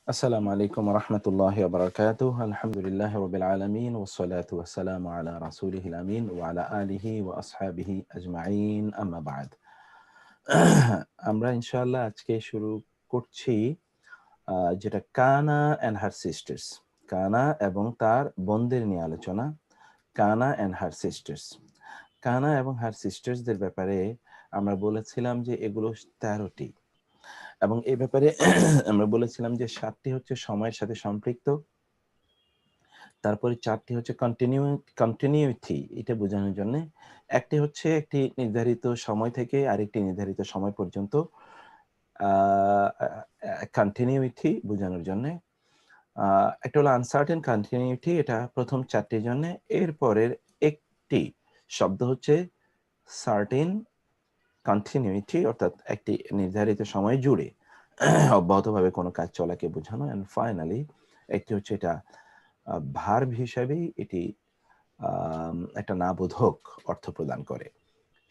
السلام عليكم ورحمة الله وبركاته. الحمد لله رب العالمين والصلاة والسلام على رسوله الأمين وعلى آله وأصحابه أجمعين أما بعد. আমরা ইনশাআল্লাহ আজকে শুরু করছি যেটা কানা অ্যান্ড হার সিস্টার্স, কানা এবং তার বোনদের নিয়ে আলোচনা। কানা অ্যান্ড হার সিস্টার্স, কানা এবং হার সিস্টার্সদের ব্যাপারে আমরা বলেছিলাম যে এগুলো 13টি, এবং এই ব্যাপারে আমরা বলেছিলাম যে 7টি হচ্ছে সময়ের সাথে সম্পৃক্ত, তারপরে 4টি হচ্ছে কন্টিনিউইটি, এটা বোঝানোর জন্য। একটি হচ্ছে একটি নির্ধারিত সময় থেকে আরেকটি নির্ধারিত সময় পর্যন্ত কন্টিনিউইটি বোঝানোর জন্য। একটা হলো আনসার্টেন কন্টিনিউইটি, এটা প্রথম 4টির জন্য। এরপরের একটি শব্দ হচ্ছে সার্টেন কন্টিনিউইটি, অর্থাৎ একটি নির্ধারিত সময় জুড়ে অব্যাহতভাবে কোনো কাজ চলাকে বোঝানো। অ্যান্ড ফাইনালি একটি হচ্ছে এটা ভার্ব হিসাবে এটি একটা নাবোধক অর্থ প্রদান করে।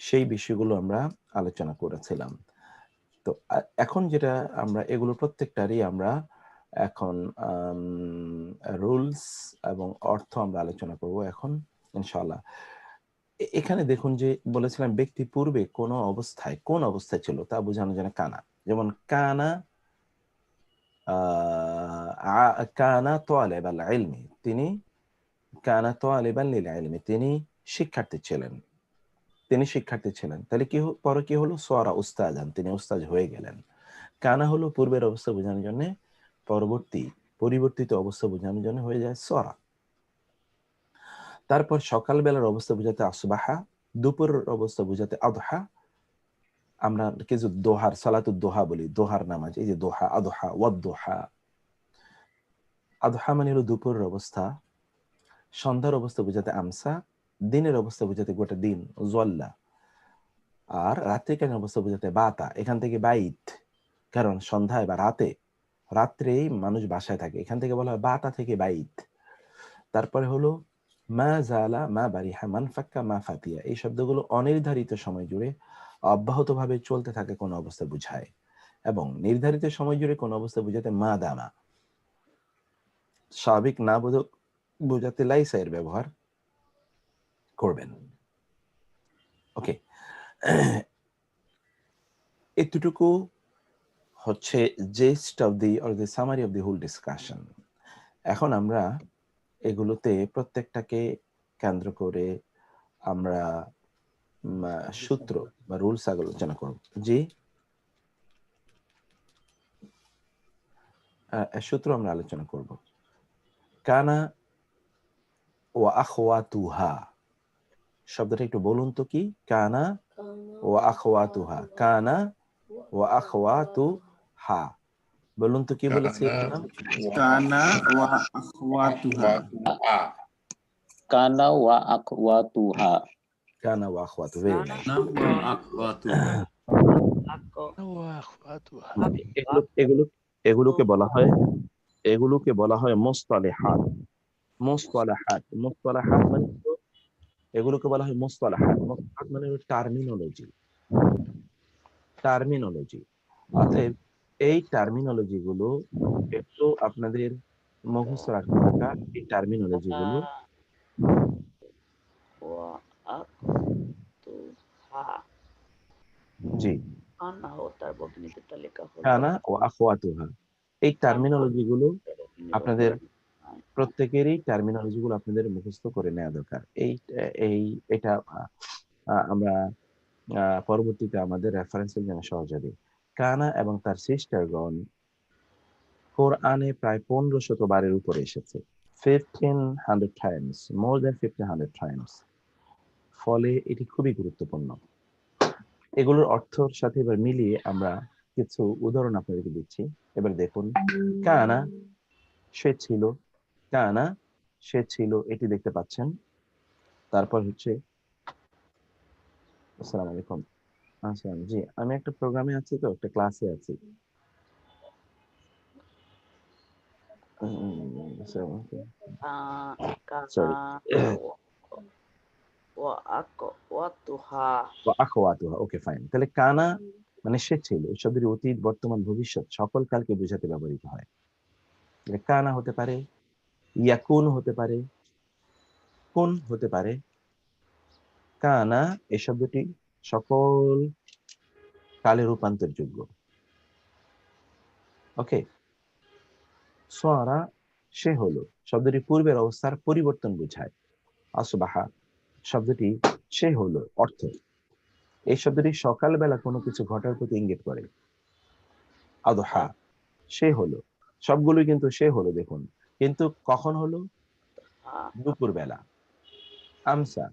সেই বিষয়গুলো আমরা আলোচনা করেছিলাম। তো এখন যেটা আমরা এগুলো প্রত্যেকটারই আমরা এখন রুলস এবং অর্থ আমরা আলোচনা করব এখন ইনশাআল্লাহ। এখানে দেখুন যে বলেছিলাম ব্যক্তি পূর্বে কোন অবস্থায় ছিল তা বোঝানোর জন্য কানা। যেমন কানা কানা তালিবাল ইলমি, তিনি কানা তালিবান লিল ইলমি, তিনি শিক্ষার্থী ছিলেন, তিনি শিক্ষার্থী ছিলেন। তাহলে কি পরে কি হলো? সারা উস্তাদান, তিনি উস্তাদ হয়ে গেলেন। কানা হলো পূর্বের অবস্থা বোঝানোর জন্য, পরিবর্তিত অবস্থা বোঝানোর জন্য হয়ে যায় সরা। তারপর সকালবেলার অবস্থা বোঝাতে আসবাহা, দুপুরের অবস্থা বোঝাতে আদহা। আমরা কিছু দোহার সালাতুদ দোহা বলি, দোহার নামাজ, এই যে দোহা, আদহা, ওয়াদোহা। আদহা মানে হলো দুপুরের অবস্থা, সন্ধ্যার অবস্থা বোঝাতে আমসা, দিনের অবস্থা বোঝাতে গোটা দিন জল্লা, আর রাত্রিকালীন অবস্থা বোঝাতে বাতা, এখান থেকে বাইত, কারণ সন্ধ্যায় বা রাত্রেই মানুষ বাসায় থাকে, এখান থেকে বলা হয় বাতা থেকে বাইত। তারপরে হলো মা জালা, মা বারিহা, মান ফাক্কা, মা ফাতিয়া। এই শব্দগুলো অনির্ধারিত সময় জুড়ে অব্যাহতভাবে চলতে থাকে কোন অবস্থা বুঝায়, এবং নির্ধারিত সময় জুড়ে কোন অবস্থা বুঝাতে মা দামা। স্বাভাবিক না বোধক বোঝাতে লাইসা এর ব্যবহার করবেন। ওকে, এতটুকু হচ্ছে gist of the or the summary of the whole discussion. এখন আমরা এগুলোতে প্রত্যেকটাকে কেন্দ্র করে আমরা সূত্র বা রুলস আলোচনা করব। জি, সূত্র আমরা আলোচনা করব। কানা ওয়া আখওয়াতুহা শব্দটা একটু বলুন তো কি? কানা ওয়া আখওয়াতুহা, কানা ওয়া আখওয়াতুহা, বলুন তো কি বলেছি? কানা ওয়া আখওয়াতুহা, কানা ওয়া আখওয়াতুহা, কানা ওয়া আখওয়াতু, ভেরি নাইস। এগুলোকে বলা হয় মুসতালিহাত। মুসতালাহাত মানে এগুলোকে বলা হয় মুসতালাহাত। মুসতালাহাত মানে টার্মিনোলজি। অতএব এই টার্মিনোলজি গুলো একটু আপনাদের মুখস্থ রাখতে দরকার। এই টার্মিনোলজি গুলো জি, কানা ও আখওয়াতুহা, এই টার্মিনোলজি গুলো আপনাদের প্রত্যেকেরই টার্মিনোলজি গুলো আপনাদের মুখস্থ করে নেওয়া দরকার। এটা আমরা পরবর্তীতে আমাদের রেফারেন্সের জন্য সহজ হবে। কানা এবং তার সিস্টারগণ কোরআনে প্রায় 1500 বারের উপরে এসেছে, 1500 টাইমস, মোর দ্যান 1500 টাইমস। ফলে এটি খুবই গুরুত্বপূর্ণ। এগুলোর অর্থের সাথে এবার মিলিয়ে আমরা কিছু উদাহরণ আপনাদেরকে দিচ্ছি। এবার দেখুন, কানা সে ছিল, কানা সে ছিল, এটি দেখতে পাচ্ছেন। তারপর হচ্ছে আসসালামু আলাইকুম। আচ্ছা, জি, আমি একটা প্রোগ্রামে আছি, তো একটা ক্লাসে আছি। ওকে, ফাইন। তাহলে কানা মানে সে ছিল, এই শব্দটি অতীত, বর্তমান, ভবিষ্যৎ সকল কালকে বোঝাতে ব্যবহৃত হয়। কানা হতে পারে, ইয়াকুন হতে পারে, কুন হতে পারে। কানা এই শব্দটি সকল কালে রূপান্তরযোগ্য। ওকে, সারা সে হলো শব্দটি পূর্বের অবস্থার পরিবর্তন বোঝায়। আসবাহা শব্দটি সে হলো অর্থ। এই শব্দটি সকালবেলা কোনো কিছু ঘটার প্রতি ইঙ্গিত করে। আদহা সে হলো, সবগুলোই কিন্তু সে হলো দেখুন, কিন্তু কখন হলো? দুপুরবেলা। আমসা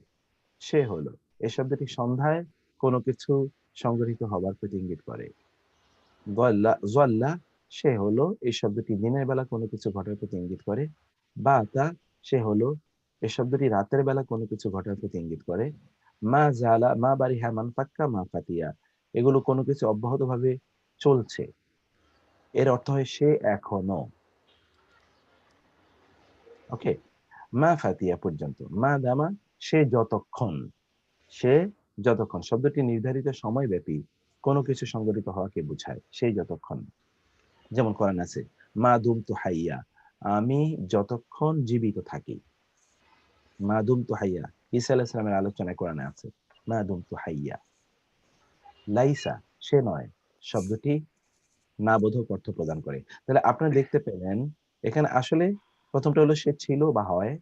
সে হলো, এই শব্দটি সন্ধ্যায় কোনো কিছু সংগঠিত হবার প্রতি ইঙ্গিত করে। জল্লা সে হলো, এই শব্দটি দিনের বেলা কোনো কিছু ঘটার প্রতি ইঙ্গিত করে। বাতা সে হলো, এই শব্দটি রাতের বেলা কোনো কিছু ঘটার প্রতি ইঙ্গিত করে। মা জালা মা বারিহা মান ফাক্কা মা ফাতিয়া, এগুলো কোনো কিছু অব্যাহতভাবে চলছে, এর অর্থ হয় সে এখনো। ওকে, মা ফাতিয়া পর্যন্ত। মা দামা সে যতক্ষণ, সে যতক্ষণ শব্দটি নির্ধারিত সময় ব্যাপী কোনো কিছু সংগঠিত হওয়াকে বোঝায়, সেই যতক্ষণ। যেমন কোরআন আছে মা দুম তু হাইয়া, আমি যতক্ষণ জীবিত থাকি। মা দুম তু হাইয়া ঈসা আলাইহিস সালামের আলোচনায় কোরআনে আছে মা দুম তু হাইয়া। লাইসা সে নয় শব্দটি না বোধক অর্থ প্রদান করে। তাহলে আপনারা দেখতে পেলেন এখানে আসলে প্রথমটা হলো সে ছিল বা হয়,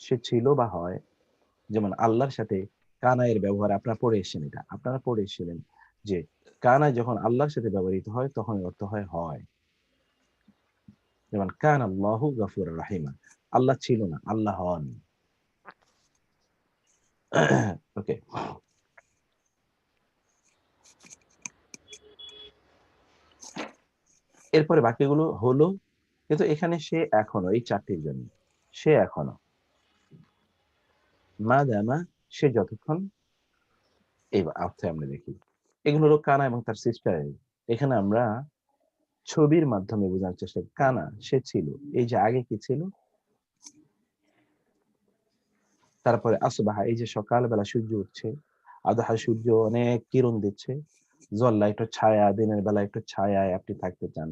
সে ছিল বা হয়। যেমন আল্লাহর সাথে কানা এর ব্যবহার আপনারা পড়ে এসেছেন, এটা আপনারা পড়ে এসেছিলেন যে কানা যখন আল্লাহর সাথে ব্যবহৃত হয় তখন এর অর্থ হয় হয়। যেমন কান আল্লাহু গফুর রাহিমা, আল্লাহ ছিল না, আল্লাহ হন। ওকে, এরপরে বাকিগুলো হলো, কিন্তু এখানে সে এখনো, এই চারটির জন্য সে এখনো। মা দামা সে যতক্ষণ, এই অর্থে আমরা দেখি। এগুলো হলো কানা এবং তার সিস্টার। এখানে আমরা ছবির মাধ্যমে বোঝার চেষ্টা করি। কানা সে ছিল, এই যে আগে কি ছিল। তারপরে আসবাহা এই যে সকালবেলা সূর্য উঠছে। আদহা সূর্য অনেক কিরণ দিচ্ছে। জল্লা একটু ছায়া, দিনের বেলা একটু ছায়ায় আপনি থাকতে চান।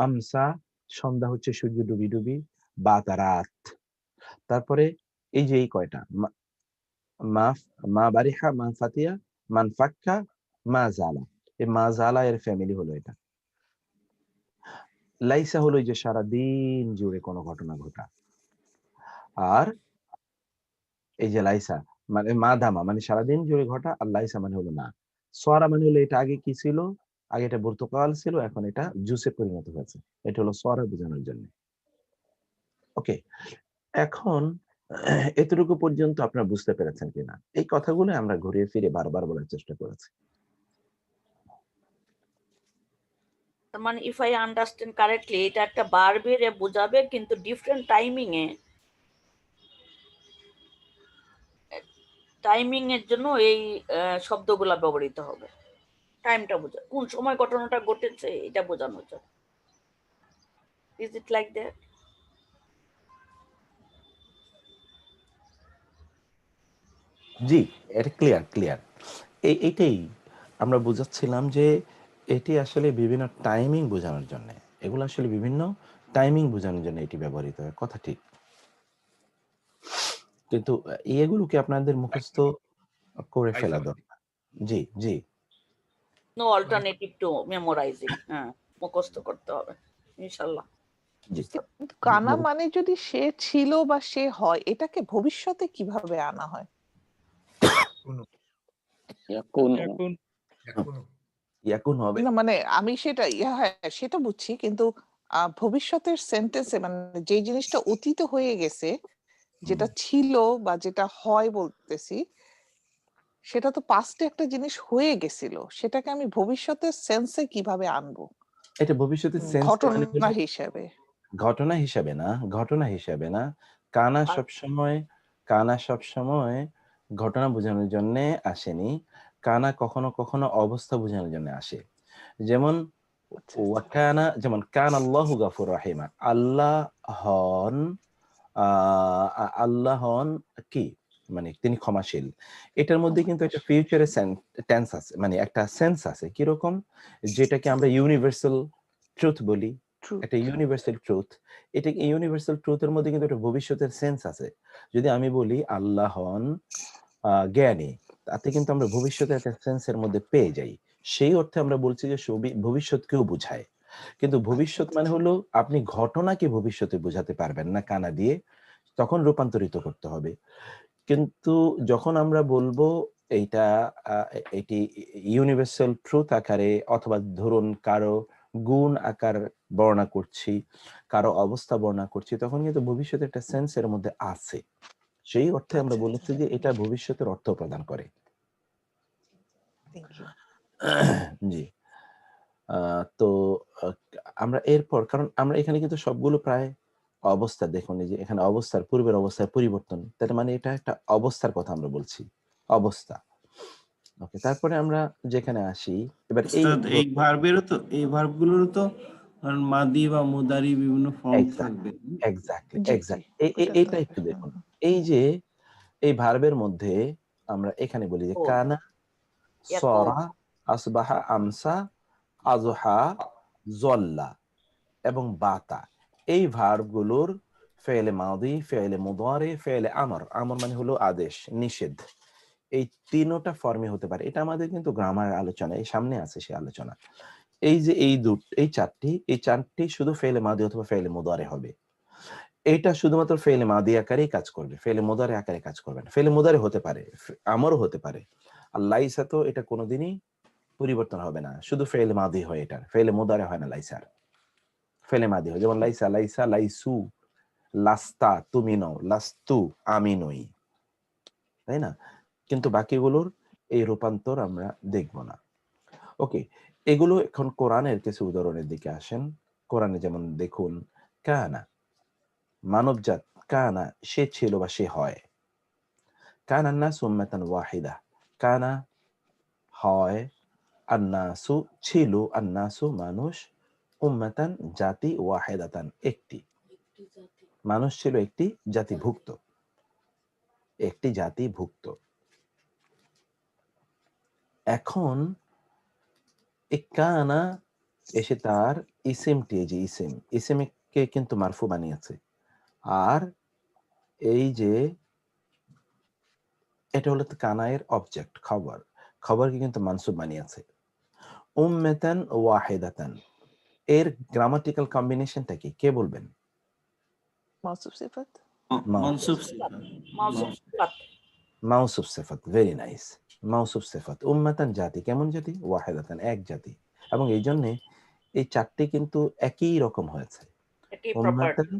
আমসা সন্ধ্যা হচ্ছে, সূর্য ডুবি ডুবি। বাতা রাত। তারপরে এই যে এই কয়টা মা মা বারিহা মান ফাতিয়া মান ফাক্কা মা জালা, এই মা জালা এর ফ্যামিলি হলো এটা। লাইসা হলো এই যে সারাদিন জুড়ে কোনো ঘটনা ঘটা। আর এই যে লাইসা মানে মা দামা মানে সারাদিন জুড়ে ঘটা, আর লাইসা মানে হলো না। সোয়ারা মানে হলো এটা আগে কি ছিল, আগে এটা পর্তুকাল ছিল, এখন এটা জুসে পরিণত হয়েছে। এটা হলো সোয়ারা বোঝানোর জন্য। ওকে, এখন এতটুকু পর্যন্ত আপনারা বুঝতে পেরেছেন কিনা? এই কথাগুলো আমরা ঘুরিয়ে ফিরে বারবার বলার চেষ্টা করেছি। মানে ইফ আই আন্ডারস্ট্যান্ড কারেক্টলি, এটা একটা বারবের বোঝাবে, কিন্তু ডিফারেন্ট টাইমিং এর জন্য এই শব্দগুলা ব্যবহৃত হবে। টাইমটা বোঝা, কোন সময় ঘটনাটা ঘটেছে এটা বোঝানোর জন্য। Is it like that? জি, এটা ক্লিয়ার ক্লিয়ার। এইটাই আমরা বুঝাচ্ছিলাম যে এটি আসলে বিভিন্ন টাইমিং বোঝানোর জন্য, এগুলো আসলে বিভিন্ন টাইমিং বোঝানোর জন্য এটি ব্যবহৃত হয়, কথা ঠিক। কিন্তু এগুলোকে আপনাদের মুখস্থ করে ফেলা দরকার। জি জি, নো অল্টারনেটিভ টু মেমোরাইজিং। হ্যাঁ, মুখস্থ করতে হবে ইনশাআল্লাহ। জি। কিন্তু কানা মানে যদি সে ছিল বা সে হয়, এটাকে ভবিষ্যতে কিভাবে আনা হয়? ইয়াকুন হবে না মানে আমি সেটা হ্যাঁ সেটা বুঝছি, কিন্তু ভবিষ্যতের সেন্টেন্সে মানে যে জিনিসটা অতীত হয়ে গেছে, যেটা ছিল বা যেটা হয় বলতেছি, সেটা তো পাস্টে একটা জিনিস হয়ে গেছিল, সেটাকে আমি ভবিষ্যতের সেন্সে কিভাবে আনবো? এটা ভবিষ্যতের সেন্স মানে ঘটনা হিসেবে। ঘটনা হিসাবে না, ঘটনা হিসাবে না। কানা সবসময় কানা সবসময় ঘটনা বোঝানোর জন্য আসেনি। কানা কখনো কখনো অবস্থা বোঝানোর জন্য আসে। যেমন ওয়াকানা, যেমন কান আল্লাহু গাফুর রাহিমা, আল্লাহ হন আল্লাহ হন কি মানে তিনি ক্ষমাশীল। এটার মধ্যে কিন্তু একটা ফিউচারে টেন্স আছে, মানে একটা সেন্স আছে। কিরকম? যেটাকে আমরা ইউনিভার্সাল ট্রুথ বলি, True. একটা ইউনিভার্সাল ট্রুথ। এটা ইউনিভার্সাল ট্রুথের মধ্যে কিন্তু একটা ভবিষ্যতের সেন্স আছে। যদি আমি বলি আল্লাহ হন জ্ঞানী, তাতে কিন্তু আমরা ভবিষ্যতের একটা সেন্সের মধ্যে পেয়ে যাই। সেই অর্থে আমরা বলছি যে ভবিষ্যৎকেও বুঝায়। কিন্তু ভবিষ্যৎ মানে হলো আপনি ঘটনাকে ভবিষ্যতে বোঝাতে পারবেন না কানা দিয়ে, তখন রূপান্তরিত করতে হবে। কিন্তু যখন আমরা বলবো এইটা এটি ইউনিভার্সাল ট্রুথ আকারে, অথবা ধরুন কারো গুণ আকার বর্ণনা করছি, কারো অবস্থা বর্ণনা করছি, তখন কিন্তু ভবিষ্যতে একটা সেন্সের মধ্যে আছে। সেই অর্থে আমরা আচ্ছা, বলেছি যে এটা ভবিষ্যতের অর্থ প্রদান করে। Thank you. জি। তো আমরা এরপর, কারণ আমরা এখানে কিন্তু সবগুলো প্রায় অবস্থা, দেখুন এই যে এখানে অবস্থার পূর্বের অবস্থার পরিবর্তন, তার মানে এটা একটা অবস্থার কথা আমরা বলছি, অবস্থা। ওকে, তারপরে আমরা যেখানে আসি এবার উস্তাদ, এই ভার্বগুলোরও তো মাদি বা মুদারি বিভিন্ন ফর্ম থাকবে। এক্স্যাক্টলি জি, জি, এক্স্যাক্টলি ওটা তো এইটা একটু দেখুন। এই যে এই ভার্বের মধ্যে আমরা এখানে বলি যে ও কানা, ইয়াকুব সরা, আসবাহা, আমসা, আজহা, জল্লা এবং বাতা, এই ভার্বগুলোর ফেলে মাদি, ফেলে মুদারি, ফেলে আমর। আমর মানে হলো আদেশ, নিষেধ। এই তিনটা ফর্মে হতে পারে। এটা আমাদের কিন্তু গ্রামার আলোচনা, এই সামনে আছে সেই আলোচনা। এই যে এই চারটি শুধু ফেলে মাদি অথবা ফেলে মুদারি হবে। এইটা শুধুমাত্র ফেলে মাদি আকারেই কাজ করবে, ফেলে মুদারি আকারে কাজ করবে না। ফেলে মুদারি হতে পারে, আমরও হতে পারে। আর লাইসা তো এটা কোনোদিনই পরিবর্তন হবে না, শুধু ফেলে মাদি হয়, এটা ফেলে মুদারি হয় না। লাইসার ফেলে মাদি হয়, যেমন লাইসা, লাইসা, লাইসু, লাস্তা, তুমি নও, লাস্তু, আমি নই, তাই না? কিন্তু বাকিগুলোর এই রূপান্তর আমরা দেখব না। ওকে, এগুলো এখন কোরআনের কিছু উদাহরণের দিকে আসেন। কোরআনে যেমন দেখুন, কানা মানবজাত, কানা সে ছিল বা সে হয়, কানা নাসু উম্মাতান ওয়াহিদা, কানা হয়, আন্নাসু ছিল, আন্নাসু মানুষ, উম্মাতান জাতি, ওয়াহিদাতান একটি, মানুষ ছিল একটি জাতিভুক্ত, একটি জাতিভুক্ত। এখন এই কানা এসে তার ইসিমটি, এই যে ইসিমকে কিন্তু মারফু বানিয়েছে। আর এই যে এটা হলো কানায়ের অবজেক্ট, খবরকে কিন্তু মানসুব বানিয়েছে। উম্মাতান ওয়াহিদাতান, এর গ্রামাটিক্যাল কম্বিনেশনটা কি, কে বলবেন? মাউসুফ সিফাত। মনসুব মাউসুফ সিফাত মাউসুফ সিফাত, ভেরি নাইস। মাউসুফ সিফাত, উম্মাতান জাতি, কেমন জাতি? ওয়াহিদাতান, এক জাতি। এবং এই জন্যে এই চারটি কিন্তু একই রকম হয়েছে। এটি প্রপার্টি উম্মাতান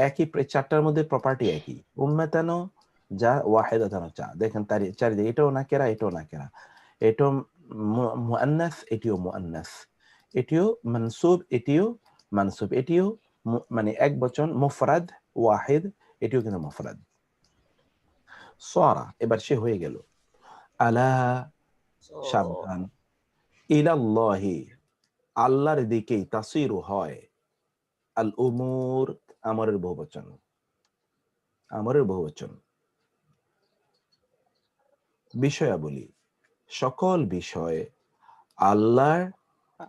একই চারটার মধ্যে প্রপার্টি একই। উম্মাতানও যা, ওয়াহিদাতানও যা। দেখেন তার চারিদিকে, এটাও নাকেরা, এটাও নাকেরা, এটাও মুআন্নাস, এটিও মুআন্নাস, এটিও মানসুব, এটিও মানসুব, এটিও মানে এক বচন, মুফরাদ ওয়াহিদ, এটিও কিন্তু মুফরাদ। সারা, এবার সে হয়ে গেল। আলা, সাবধান, ইলাল্লাহি, আল্লাহর দিকেই, তাসিরু হয়, আল উমুর, আমরের বহুবচন, আমরের বহুবচন, বিষয়াবলী, সকল বিষয় আল্লাহর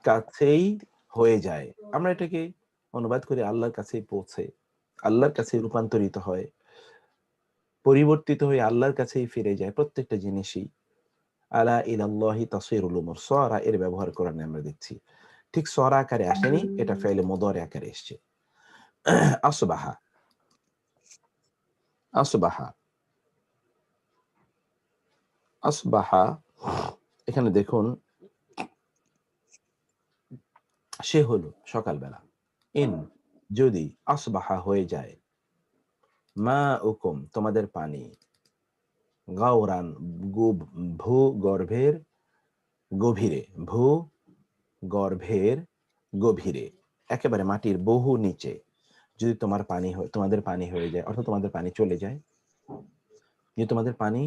কাছেই হয়ে যায়। আমরা এটাকে অনুবাদ করি আল্লাহর কাছেই পৌঁছে, আল্লাহর কাছে রূপান্তরিত হয়, পরিবর্তিত হয়ে আল্লাহর কাছেই ফিরে যায় প্রত্যেকটা জিনিসই। আলা ইলাল্লাহি তাসিরুল উমুর, সরা এর ব্যবহার কোরআনে আমরা দেখছি। ঠিক সরা আকারে আসেনি, এটা ফেলে মুদারি আকারে এসেছে। আসবাহা, আসবাহা, আসবাহা, এখানে দেখুন সে হলো সকালবেলা। ইন, যদি, আসবাহা হয়ে যায়, মা উকুম, তোমাদের পানি, গাওরান, ভূ গর্ভের গভীরে, ভূ গর্ভের গভীরে, একেবারে মাটির বহু নিচে, যদি তোমাদের পানি হয়ে যায়, অর্থাৎ তোমাদের পানি চলে যায়, যে তোমাদের পানি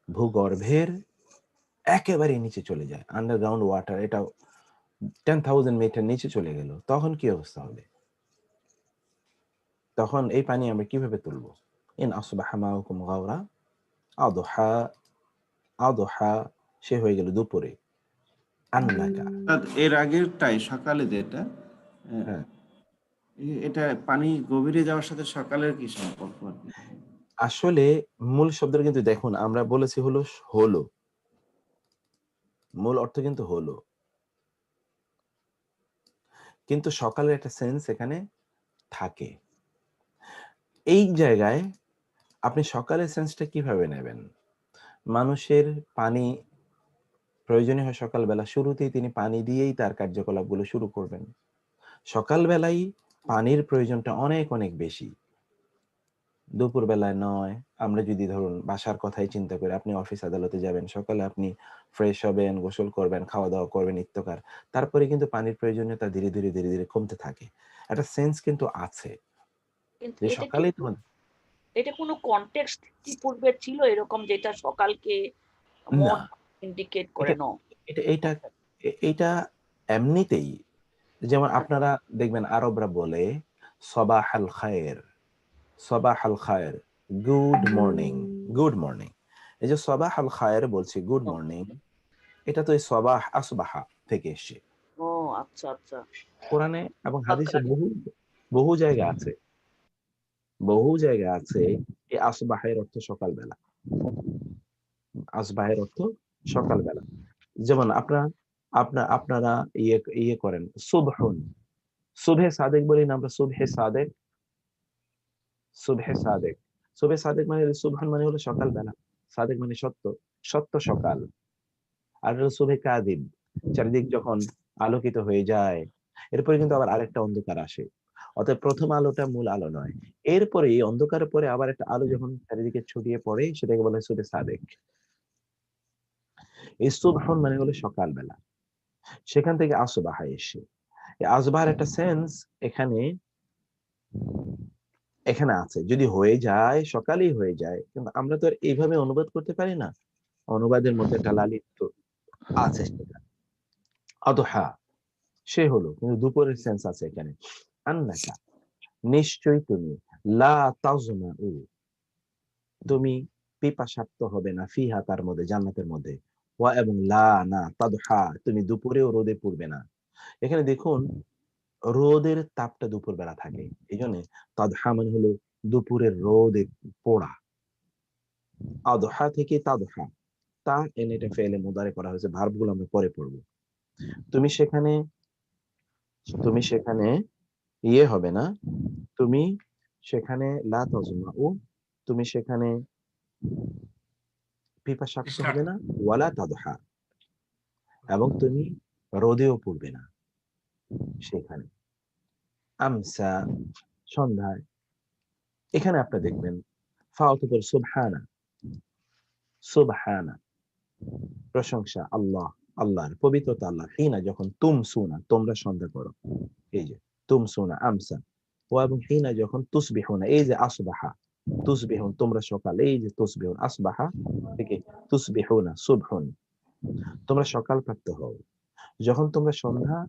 ভূগর্ভের একেবারে নিচে চলে যায়, আন্ডারগ্রাউন্ড ওয়াটার, এটা 10,000 মিটার নিচে চলে গেল, তখন কি অবস্থা হবে? তখন এই পানি আমরা কিভাবে তুলবো? ইন আসবাহা মাউকুম গাওরা, আদহা, আদহা, সে হয়ে গেল দুপুরে, আন্নাকা। এর আগেরটাই সকালে যেটা হ্যাঁ, এটা পানি গভীরে যাওয়ার সাথে সকালের কি সম্পর্ক আর কি? আসলে মূল শব্দটা কিন্তু দেখুন আমরা বলেছি হলো হলো, মূল অর্থ কিন্তু হলো, কিন্তু সকালের একটা সেন্স এখানে থাকে। এই জায়গায় আপনি সকালের সেন্সটা কিভাবে নেবেন? মানুষের পানি প্রয়োজনীয় হয় সকালবেলা, শুরুতেই তিনি পানি দিয়েই তার কার্যকলাপগুলো শুরু করবেন। সকালবেলাই পানির প্রয়োজনটা অনেক অনেক বেশি, দুপুরবেলায় নয়। আমরা যদি ধরুন বাসার কথাই চিন্তা করি, আপনি অফিস আদালতে যাবেন, সকালে আপনি ফ্রেশ হবেন, গোসল করবেন, খাওয়া দাওয়া করবেন, নিত্যকার, তারপরে কিন্তু পানির প্রয়োজনীয়তা ধীরে ধীরে ধীরে ধীরে কমতে থাকে। একটা সেন্স কিন্তু আছে কিন্তু যে এটা কি সকালেই তোমার এটা কোনো কনটেক্সট কি পূর্বে ছিল এরকম যেটা সকালকে না, মোর ইন্ডিকেট করে? এটা নো। এটা এইটা এইটা এমনিতেই, যেমন আপনারা দেখবেন আরবরা বলে সবাহ আল খায়ের, সবাহ আল খায়ের, গুড মর্নিং, গুড মর্নিং। এই যে সবাহ আল খায়ের বলছি, গুড মর্নিং, এটা তো এই সবাহ আসবাহা থেকে এসছে। ও আচ্ছা আচ্ছা। কোরআনে এবং হাদিসে বহু বহু জায়গা আছে, বহু জায়গা আছে এই আসবাহের অর্থ সকালবেলা, আসবাহের অর্থ সকালবেলা। যেমন আপনারা ইয়ে করেন সুবহুন, সুবহে সাদেক বলি না আমরা, সুবহে সাদেক, সুবহে সাদেক, সুবহে সাদেক মানে সুবহান মানে হলো সকালবেলা, সাদেক মানে সত্য, সত্য সকাল। আর হলো সুবহে কাদিব, চারিদিক যখন আলোকিত হয়ে যায়, এরপরে কিন্তু আবার আরেকটা অন্ধকার আসে। অতএব প্রথম আলোটা মূল আলো নয়, এরপরে এই অন্ধকারের পরে আবার একটা আলো যখন চারিদিকে ছড়িয়ে পড়ে সেটাকে বলা হয় সুবহে সাদেক। এই সুবহান মানে হলো সকালবেলা, সেখান থেকে আসবাহা এসে, এই আসবাহার একটা সেন্স এখানে এখানে আছে। যদি হয়ে যায় সকালেই হয়ে যায়, কিন্তু আমরা তো আর এইভাবে অনুবাদ করতে পারি না, অনুবাদের মধ্যে একটা লালিত্য আছে সেখানে। আদহা সে হলো, কিন্তু দুপুরের সেন্স আছে এখানে। আন্নাকা নিশ্চয়ই তুমি, লা তাজমাউ তুমি পিপাসার্ত হবে না, ফিহা তার মধ্যে, জান্নাতের মধ্যে, ওয়া এবং লা না তাদহা তুমি দুপুরেও রোদে পড়বে না। এখানে দেখুন রোদের তাপটা দুপুর বেলা থাকে, এই জন্য তাদহা মানে হলো দুপুরের রোদে পোড়া। আদহা থেকে তাদহা, তা এনে এটা ফেলে মুদারে করা হয়েছে, ভার্ব গুলো আমরা পরে পড়বো। তুমি সেখানে তুমি সেখানে ইয়ে হবে না, তুমি সেখানে লা তাজমাউ তুমি সেখানে পিপাসার্ত হবে না, ওয়ালা তাদহা এবং তুমি রোদেও পড়বে না সেখানে। আমসা সন্ধ্যায়, এখানে আপনি দেখবেন ফা অতঃপর সুবহানা, সুবহানা প্রশংসা আল্লাহ, আল্লাহর পবিত্রতা, আল্লাহ, হিনা যখন তুমসুনা তোমরা সন্ধ্যা করো, এই যে তুমসুনা আমসা, ও এবং হিনা যখন তুসবিহুনা, এই যে আসবাহা, তুসবিহুন তোমরা সকাল, এই যে তুসবিহুন আসবাহা থেকে তুসবিহুনা সুবহুন তোমরা সকাল প্রাপ্ত হও। যখন তোমরা সন্ধ্যা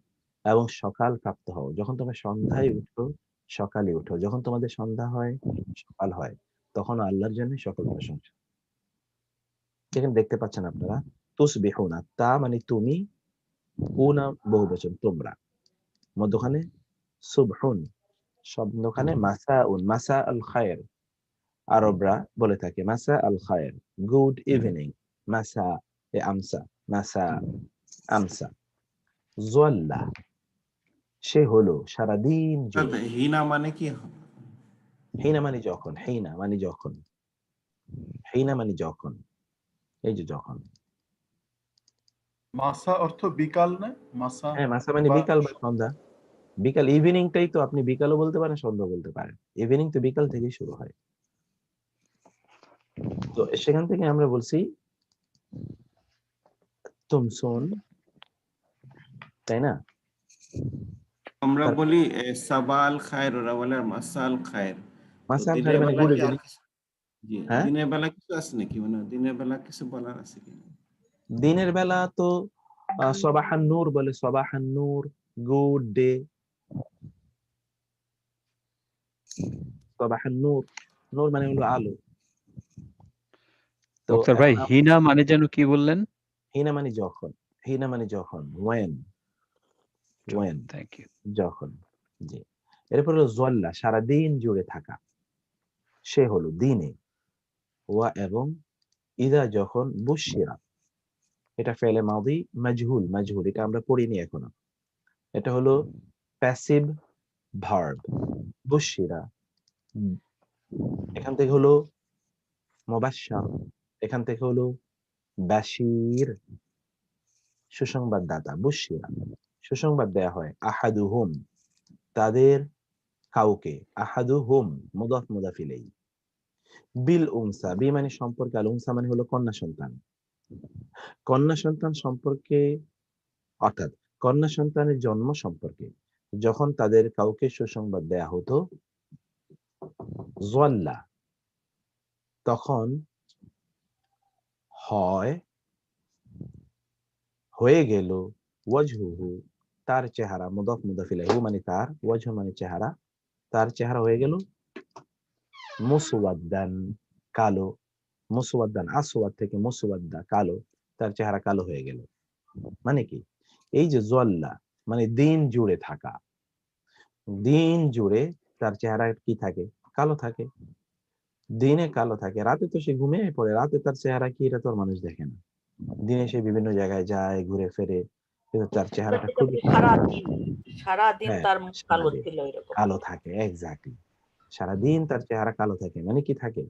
এবং সকাল প্রাপ্ত হও, যখন তোমরা সন্ধ্যায় উঠো সকালে উঠো, যখন তোমাদের সন্ধ্যা হয় সকাল হয়, তখন আল্লাহর জন্য সকল প্রশংসা। যেখানে দেখতে পাচ্ছেন আপনারা তুসবিহুনা, তা মানে তুমি, উনা বহুবচন তোমরা, মধ্যখানে সুবহুন, শব্দখানে মাসাউন, মাসা আল খায়ের, আরবরা বলে থাকে মাসা আল খায়ের, গুড ইভিনিং, মাসা এ আমসা, মাসা আমসা। জোয়াল্লা সে হলো সারাদিন জুড়ে, হিনা মানে কি? হিনা মানে যখন, হিনা মানে যখন, হিনা মানে যখন, এই যে যখন। মাসা অর্থ বিকাল না? মাসা হ্যাঁ, মাসা মানে বা বিকাল বা সন্ধ্যা, বিকাল, ইভিনিংটাই তো আপনি বিকালও বলতে পারেন সন্ধ্যা বলতে পারেন, ইভিনিং তো বিকাল থেকেই শুরু হয়। তো সেখান থেকে আমরা বলছি তুমসুন, তাই না? আমরা তারপর বলি সাবাল খায়ের, ওরা বলে মাসাল খায়ের। তো মাসা দিনের খায়ের মানে বেলা গুড কি আর ইভিনিং। কিছু, জি হ্যাঁ, দিনের বেলা কিছু আছে নাকি, মানে দিনের বেলা কিছু বলার আছে কিনা? দিনের বেলা তো সবাহান নূর বলে, সবাহান নূর, গুড ডে, সবাহান নূর, নূর মানে হলো আলো। তো ডক্টর ভাই, এখন হিনা মানে যেন কি বললেন? হিনা মানে যখন, হিনা মানে যখন, when, when, থ্যাংক ইউ। যখন। জি, এরপর হলো জল্লা, সারাদিন জুড়ে থাকা, সে হলো দিনে। ওয়া এবং ইদা যখন, বুশিরা, এটা ফেলে মাদি মাজহুল, মাজহুল এটা আমরা পড়িনি এখনো, এটা হলো প্যাসিভ ভার্ব। বুশিরা, এখান থেকে হলো মুবাশশার, এখান থেকে হলো বাশির, সুসংবাদদাতা। বুশিরা, সুসংবাদ দেয়া হয়। আহাদুহুম, তাদের কাউকে। আহাদুহুম মুদাফ মুদাফ ইলাইহি। বিল উনসা, বি মানে সম্পর্কে, আল উনসা মানে হলো কন্যা সন্তান। কন্যা সন্তান সম্পর্কে, অর্থাৎ কন্যা সন্তানের জন্ম সম্পর্কে যখন তাদের কাউকে সুসংবাদ দেয়া হতো, জল্লা, তখন হয়, হয়ে গেল, ওয়াজহুহু, তার চেহারা, মুদাফ মুদাফ ইলাইহি মানে তার, ওয়াজহু মানে চেহারা, তার চেহারা হয়ে গেল মুসওয়াদ্দান, কালো। মুসওয়াদ্দান, আসওয়াদ থেকে মুসওয়াদ্দা, কালো, তার চেহারা কালো হয়ে গেল। মানে কি, এই যে জল্লা মানে দিন জুড়ে থাকা, দিন জুড়ে তার চেহারা কি থাকে, কালো থাকে। দিনে কালো থাকে, রাতে তো সে ঘুমিয়ে পড়ে, রাতে তার চেহারা কি এটা তো আর মানুষ দেখে না। দিনে সে বিভিন্ন জায়গায় যায়, ঘুরে ফেরে, কিন্তু তার চেহারাটা খুবই সারাদিন, সারাদিন হ্যাঁ, তার মুখ কালো সারাদিন ছিল এরকম। কালো থাকে, এক্স্যাক্টলি। সারাদিন তার চেহারা কালো থাকে, মানে কি থাকে,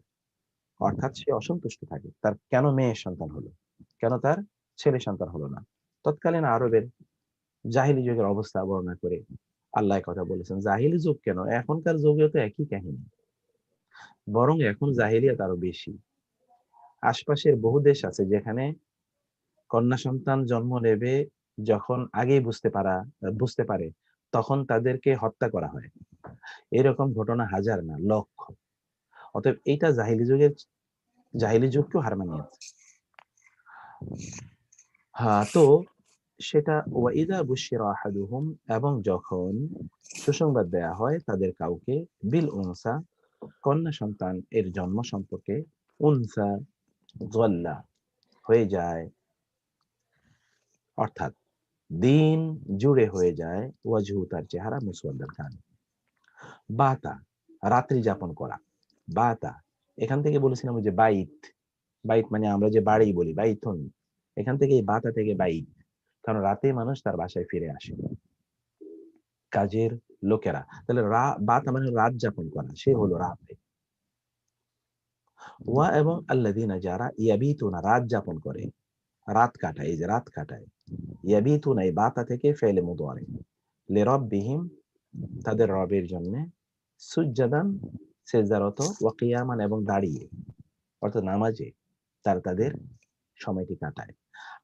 অর্থাৎ সে অসন্তুষ্ট থাকে। তার কেন মেয়ের সন্তান হলো, কেন তার ছেলে সন্তান হলো না। তৎকালীন আরবের জাহিলি যুগের অবস্থা বর্ণনা করে আল্লাহ কথা বলেছেন। জাহিলি যুগ কেন, এখনকার যুগেও তো একই কাহিনী, বরং এখন জাহিলিয়াত আরো বেশি। আশপাশের বহু দেশ আছে যেখানে কন্যা সন্তান জন্ম নেবে, যখন আগেই বুঝতে পারে তখন তাদেরকে হত্যা করা হয়। এরকম ঘটনা হাজার না লক্ষ। অতএব এইটা জাহিলি যুগকেও হার মানিয়েছে। হ্যাঁ, তো সেটা ওয়াইদা বুশিরা আহাদুহুম, এবং যখন সুসংবাদ দেয়া হয় তাদের কাউকে, বিল উনসা, কন্যা সন্তান এর জন্ম সম্পর্কে, উনসা জল্লা, হয়ে যায়, অর্থাৎ দিন জুড়ে হয়ে যায়, ওয়াজহু তার চেহারা, মুসওয়াদ্দান খান। বাতা, রাত্রি যাপন করা। বাতা, এখান থেকে বলেছিলাম যে বাইত, বাইত মানে আমরা যে বাড়ি বলি, বাইতুন, এখান থেকে এই বাতা থেকে বাইত, কারণ রাতে মানুষ তার বাসায় ফিরে আসে, কাজের লোকেরা। তাহলে বাতা মানে রাত যাপন করা, সে হলো রাতে। ওয়া এবং আল্লাযীনা, যারা, ইয়াবিতুনা, রাত যাপন করে, রাত কাটায়, এই যে রাত কাটায়। ইয়াবিতুনা এই বাতা থেকে ফেলে মুদারি, লিরাব্বিহিম, তাদের রবের জন্য, সুজ্জাদান, সিজদারত, ওয়া কিয়ামান, এবং দাঁড়িয়ে, অর্থাৎ নামাজে তারা তাদের সময়টি কাটায়।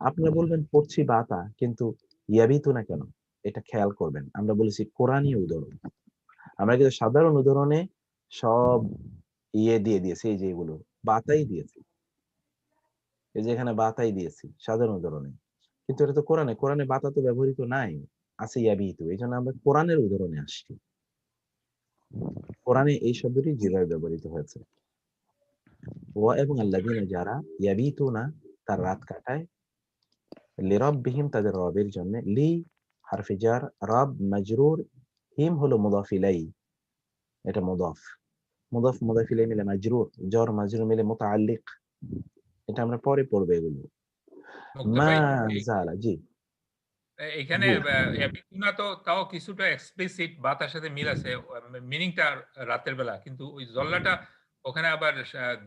আপনারা বলবেন পড়ছি বাতা, কিন্তু ইয়াবিতুনা কেন? এটা খেয়াল করবেন, আমরা বলেছি কোরআনী উদাহরণ, আমরা কিন্তু সাধারণ উদাহরণে সব দিয়ে দিয়েছি, এই যে এগুলো বাতাই দিয়েছি, এই যে এখানে বাতাই দিয়েছি সাধারণ উদাহরণে, কিন্তু এটা তো কোরআনে বাতা তো ব্যবহৃত নাই, আছে ইয়াবিতু, এই জন্য আমরা কোরআনের উদাহরণে আসছি। কোরআনে এই শব্দটি যেভাবে ব্যবহৃত হয়েছে, ওয়া এবং আল্লাযীনা, যারা, ইয়াবিতুনা, তার রাত কাটায়, লিরাব্বিহিম, তাদের রবের জন্য, লি হারফে জার, রব মাজরুর, হিম হলো মুদাফ ইলাইহি, এটা মুদাফ মুদাফ ইলাইহি মিলে মাজরুর, জ্বর মাজরুর মিলে মুতাআল্লিক, এটা আমরা পরে পড়বো এগুলো। মুক্তা মা ভাই, জালা, জি এখানে জি ইয়াবিতুনা তো তাও কিছুটা এক্সপ্লিসিট, বা তার সাথে মিল আছে, মিনিংটা রাতের বেলা, কিন্তু ওই জল্লাটা ওখানে আবার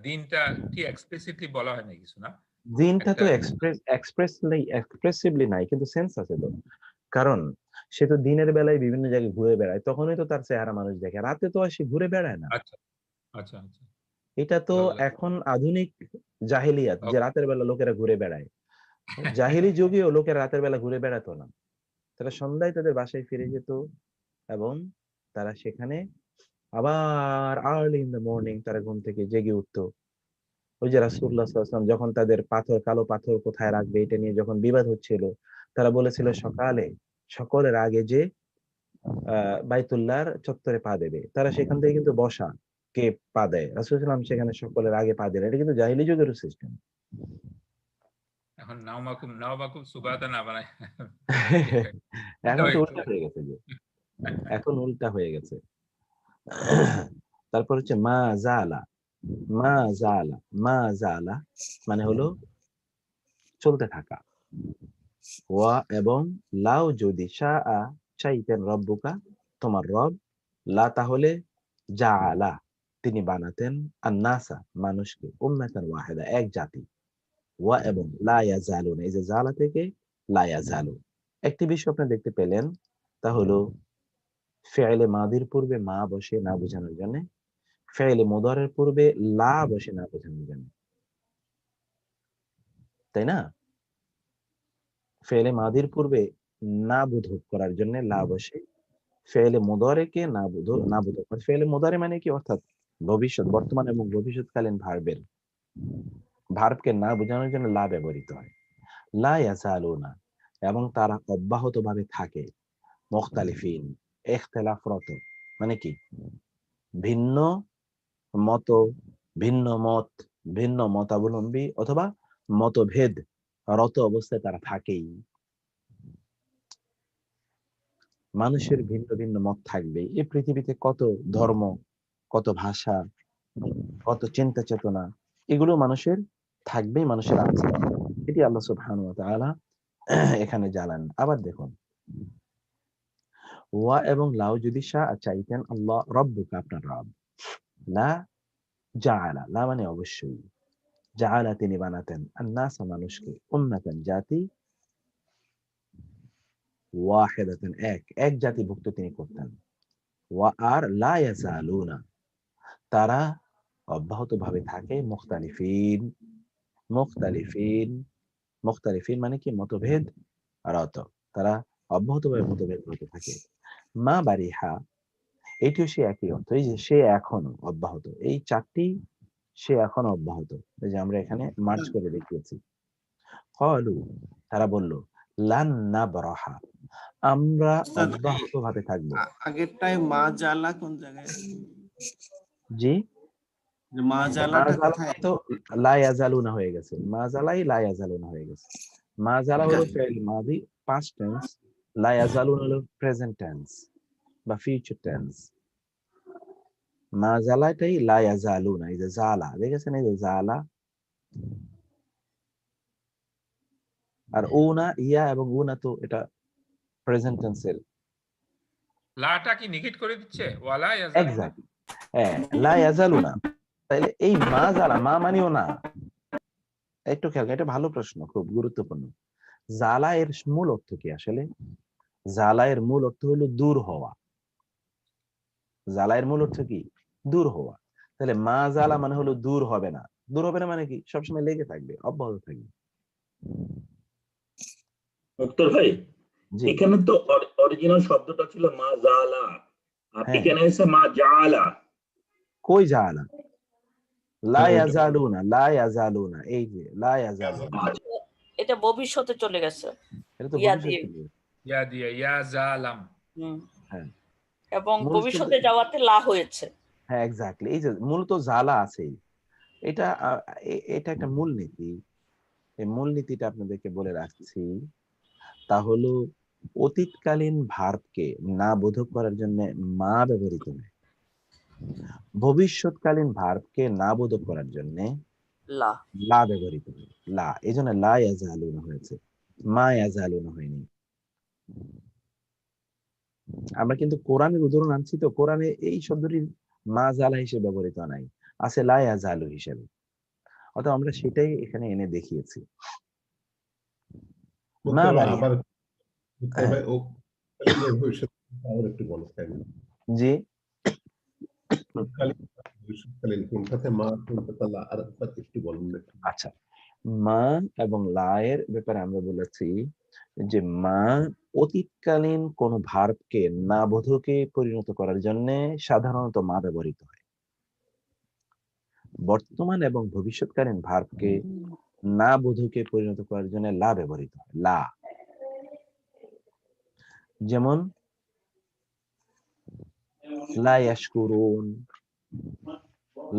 দিনটা কি এক্সপ্লিসিটলি বলা হয় না কিছু, না? দিনটা তো একটা এক্সপ্রেসিভলি নাই, কিন্তু সেন্স আছে তো, কারণ সে তো দিনের বেলায় বিভিন্ন জায়গায় ঘুরে বেড়ায়, তখনই তো তার চেহারা মানুষ দেখে, রাতে তো আর সে ঘুরে বেড়ায় না। আচ্ছা আচ্ছা আচ্ছা, এটা তো জল্লা, এখন আধুনিক জাহিলিয়াত, যে ওকে, রাতের বেলা লোকেরা ঘুরে বেড়ায়। জাহিলি যুগেও লোকেরা রাতের বেলা ঘুরে বেড়াতো না, তারা সন্ধ্যায় তাদের বাসায় ফিরে যেত, এবং তারা সেখানে আবার আর্লি ইন দ্য মর্নিং তারা ঘুম থেকে জেগে উঠতো। ওই যে রাসূলুল্লাহ সাল্লাল্লাহু আলাইহি ওয়াসাল্লাম যখন তাদের কালো পাথর কোথায় রাখবে এটা নিয়ে যখন বিবাদ হচ্ছিল, তারা বলেছিল সকালে সকলের আগে যে বাইতুল্লাহর চত্বরে পা দেবে, তারা সেখান থেকে কিন্তু বসা, কে পা দেয়, রাসূল সাল্লাল্লাহু আলাইহি ওয়াসাল্লাম সেখানে সকলের আগে পা দিলেন। এটা কিন্তু জাহিলি যুগের সিস্টেম। এখন নাওমাকুম সুবাতা না বানায় এখন তো উল্টা হয়ে গেছে যে, এখন উল্টা হয়ে গেছে। তারপর হচ্ছে মা জালা, মা জালা, মা জালা মানে হলো চলতে থাকা। ওয়া এবং লাউ যদি শাআ চাইতেন রব্বুকা তোমার রব, লা তাহলে জাআলা তিনি বানাতেন আন-নাসা মানুষকে উম্মাতান ওয়াহিদা এক জাতি। ওয়া এবং লা ইয়াজালুন এই যে জালা থেকে লা ইয়াজালু একটি বিষয় আপনি দেখতে পেলেন, তা হলো ফি'লে মাদির পূর্বে মা বসে না বোঝানোর জন্য, ফি'লে মুদারের পূর্বে লা বসে না বোঝানোর জন্য, তাই না? ফেলে মাদির পূর্বে না বোধক করার জন্য লা বসে, ফেলে মুদারেকে না বোধক করে। ফেলে মুদারে মানে কি, অর্থাৎ ভবিষ্যৎ, বর্তমান এবং ভবিষ্যৎকালীন ভার্বকে না বোঝানোর জন্য লা ব্যবহৃত হয়। লা ইয়াজালুনা এবং তারা অব্যাহতভাবে থাকে, মুখতালিফিন ইখতিলাফরত মানে কি ভিন্ন মত, ভিন্ন মত, ভিন্ন মতাবলম্বী অথবা মতভেদ রত অবস্থায় তারা থাকেই। মানুষের ভিন্ন ভিন্ন মত থাকবে। এই পৃথিবীতে কত ধর্ম, কত ভাষা, কত চিন্তা চেতনা, এগুলো মানুষের থাকবেই, মানুষের আছে। এটি আল্লাহ সুবহানাহু ওয়া তাআলা এখানে জানান। আবার দেখুন, ওয়া এবং লাউ যদি চাইতেন আল্লাহ রব্বুকা আপনার রব, লা জাআলা, লা মানে অবশ্যই, জাআলা তিনি বানাতেন আন-নাস মানুষকে উম্মাতান জাতি, ওয়াহিদাতান এক জাতিভুক্ত তিনি করতেন। ওয়া আর লা ইয়াজালুনা তারা অব্যাহতভাবে থাকে মুখতালিফিন, মুখতালিফিন মানে কি মতভেদ রত, তারা অব্যাহতভাবে মতভেদ রত থাকে। মা বারিহা এটিও সে একই অর্থ, এই যে সে এখনো অব্যাহত, এই চারটি সে এখনো অব্যাহত, এই যে আমরা এখানে মার্চ করে দেখিয়েছি। ক্বালু তারা বলল লান নাবরাহা আমরা অব্যাহতভাবে থাকবো। আগেরটায় মা জালা কোন জায়গায়? জি মা জালাটা কোথায়? তো লা ইয়াজালুনা হয়ে গেছে, মা জালাই লা ইয়াজালুনা হয়ে গেছে। মা জালা হলো ফি'ল মাদি পাস্ট টেন্স, লা ইয়াজালুনা হলো প্রেজেন্ট টেন্স বা ফিউচার টেন্স। মা জালাটাই লা ইয়াজালুনা, এই যে জালা দেখেছেন, এই যে জালা, আর উনা ইয়া এবং উনা তো এটা প্রেজেন্ট টেন্সের। লাটা কি নেগেট করে দিচ্ছে ওয়ালা ইয়াজালুনা? এক্স্যাক্টলি, হ্যাঁ লা ইয়াজালুনা। তাহলে এই মা জালা, মা মানিও না, একটু খেয়াল, এটা ভালো প্রশ্ন, খুব গুরুত্বপূর্ণ। জালা এর মূল অর্থ কি আসলে? জালা এর মূল অর্থ হলো দূর হওয়া। জালা এর মূল অর্থ কি? দূর হওয়া। তাহলে মা জালা মানে হলো দূর হবে না। দূর হবে না মানে কি? সবসময় লেগে থাকবে, অব্যাহত থাকবে। ডক্টর ভাই, জি এখানে তো অরিজিনাল শব্দটা ছিল মা জালা, আর হ্যাঁ, এখানে এসে মা জালা। কই জালা? লা ইয়াজালুনা, লা ইয়াজালুনা, এই যে লা ইয়াজালুনা, এটা ভবিষ্যতে চলে গেছে এটা তো ইয়া ভবিষ্যৎ দিয়ে। ছিল। ইয়া দিয়া ইয়া জালাম। হ্যাঁ এবং মূল ভবিষ্যতে যাওয়াতে লা হয়েছে। হ্যাঁ এক্স্যাক্টলি, এই যে মূলত জালা আছে, এটা এটা একটা মূলনীতি। এই মূলনীতিটা আপনাদেরকে বলে রাখছি, তা হলো অতীতকালীন ভার্বকে না বোধক করার জন্য মা ব্যবহৃত হয়, ভবিষ্যৎকালীন ভার্বকে না বোধক করার জন্য লা লা ব্যবহৃত হয়। লা, এই জন্য লা ইয়াজালুনা হয়েছে, মা ইয়াজালুনা হয়নি। আমরা কিন্তু কোরআনের উদাহরণ আনছি, তো কোরআনে এই শব্দটি মা জালা হিসেবে ব্যবহৃত নাই, আছে লা ইয়াজালু হিসেবে, অর্থাৎ আমরা সেটাই এখানে এনে দেখিয়েছি। মা বাড়ি জি আচ্ছা, মা এবং লায়ের ব্যাপারে আমরা বলেছি যে মা অতীতকালীন কোন ভার্বকে না বোধকে পরিণত করার জন্য সাধারণত মা ব্যবহৃত হয়। বর্তমান এবং ভবিষ্যৎকালীন ভার্বকে না বোধকে পরিণত করার জন্য লা ব্যবহৃত হয়, লা। যেমন লা ইয়াশকুরুন,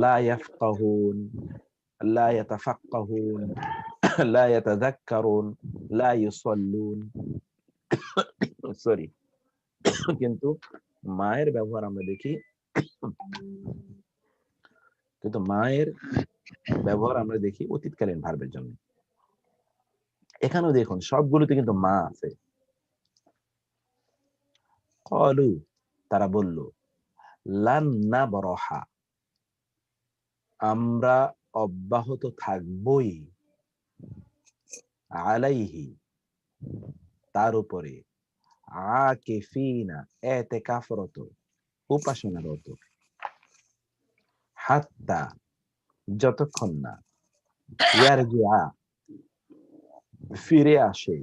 লা ইয়াফকাহুন, লা ইয়াতাফাক্কাহুন, লা ইয়াতাযাক্কারুন, লা ইউসাল্লুন, সরি। কিন্তু মায়ের ব্যবহার আমরা দেখি, অতীতকালীন ভার্বের জন্য। এখানেও দেখুন সবগুলোতে কিন্তু মা আছে। ক্বালু, তারা বলল, লান নাবরাহা, আমরা অব্যাহত থাকবই, আলাইহি, তার উপরে, আকিফিনা, এতেকাফরত, উপাসনারত, হাত্তা, যতক্ষণ না, ইয়ারজিআ, ফিরে আসে,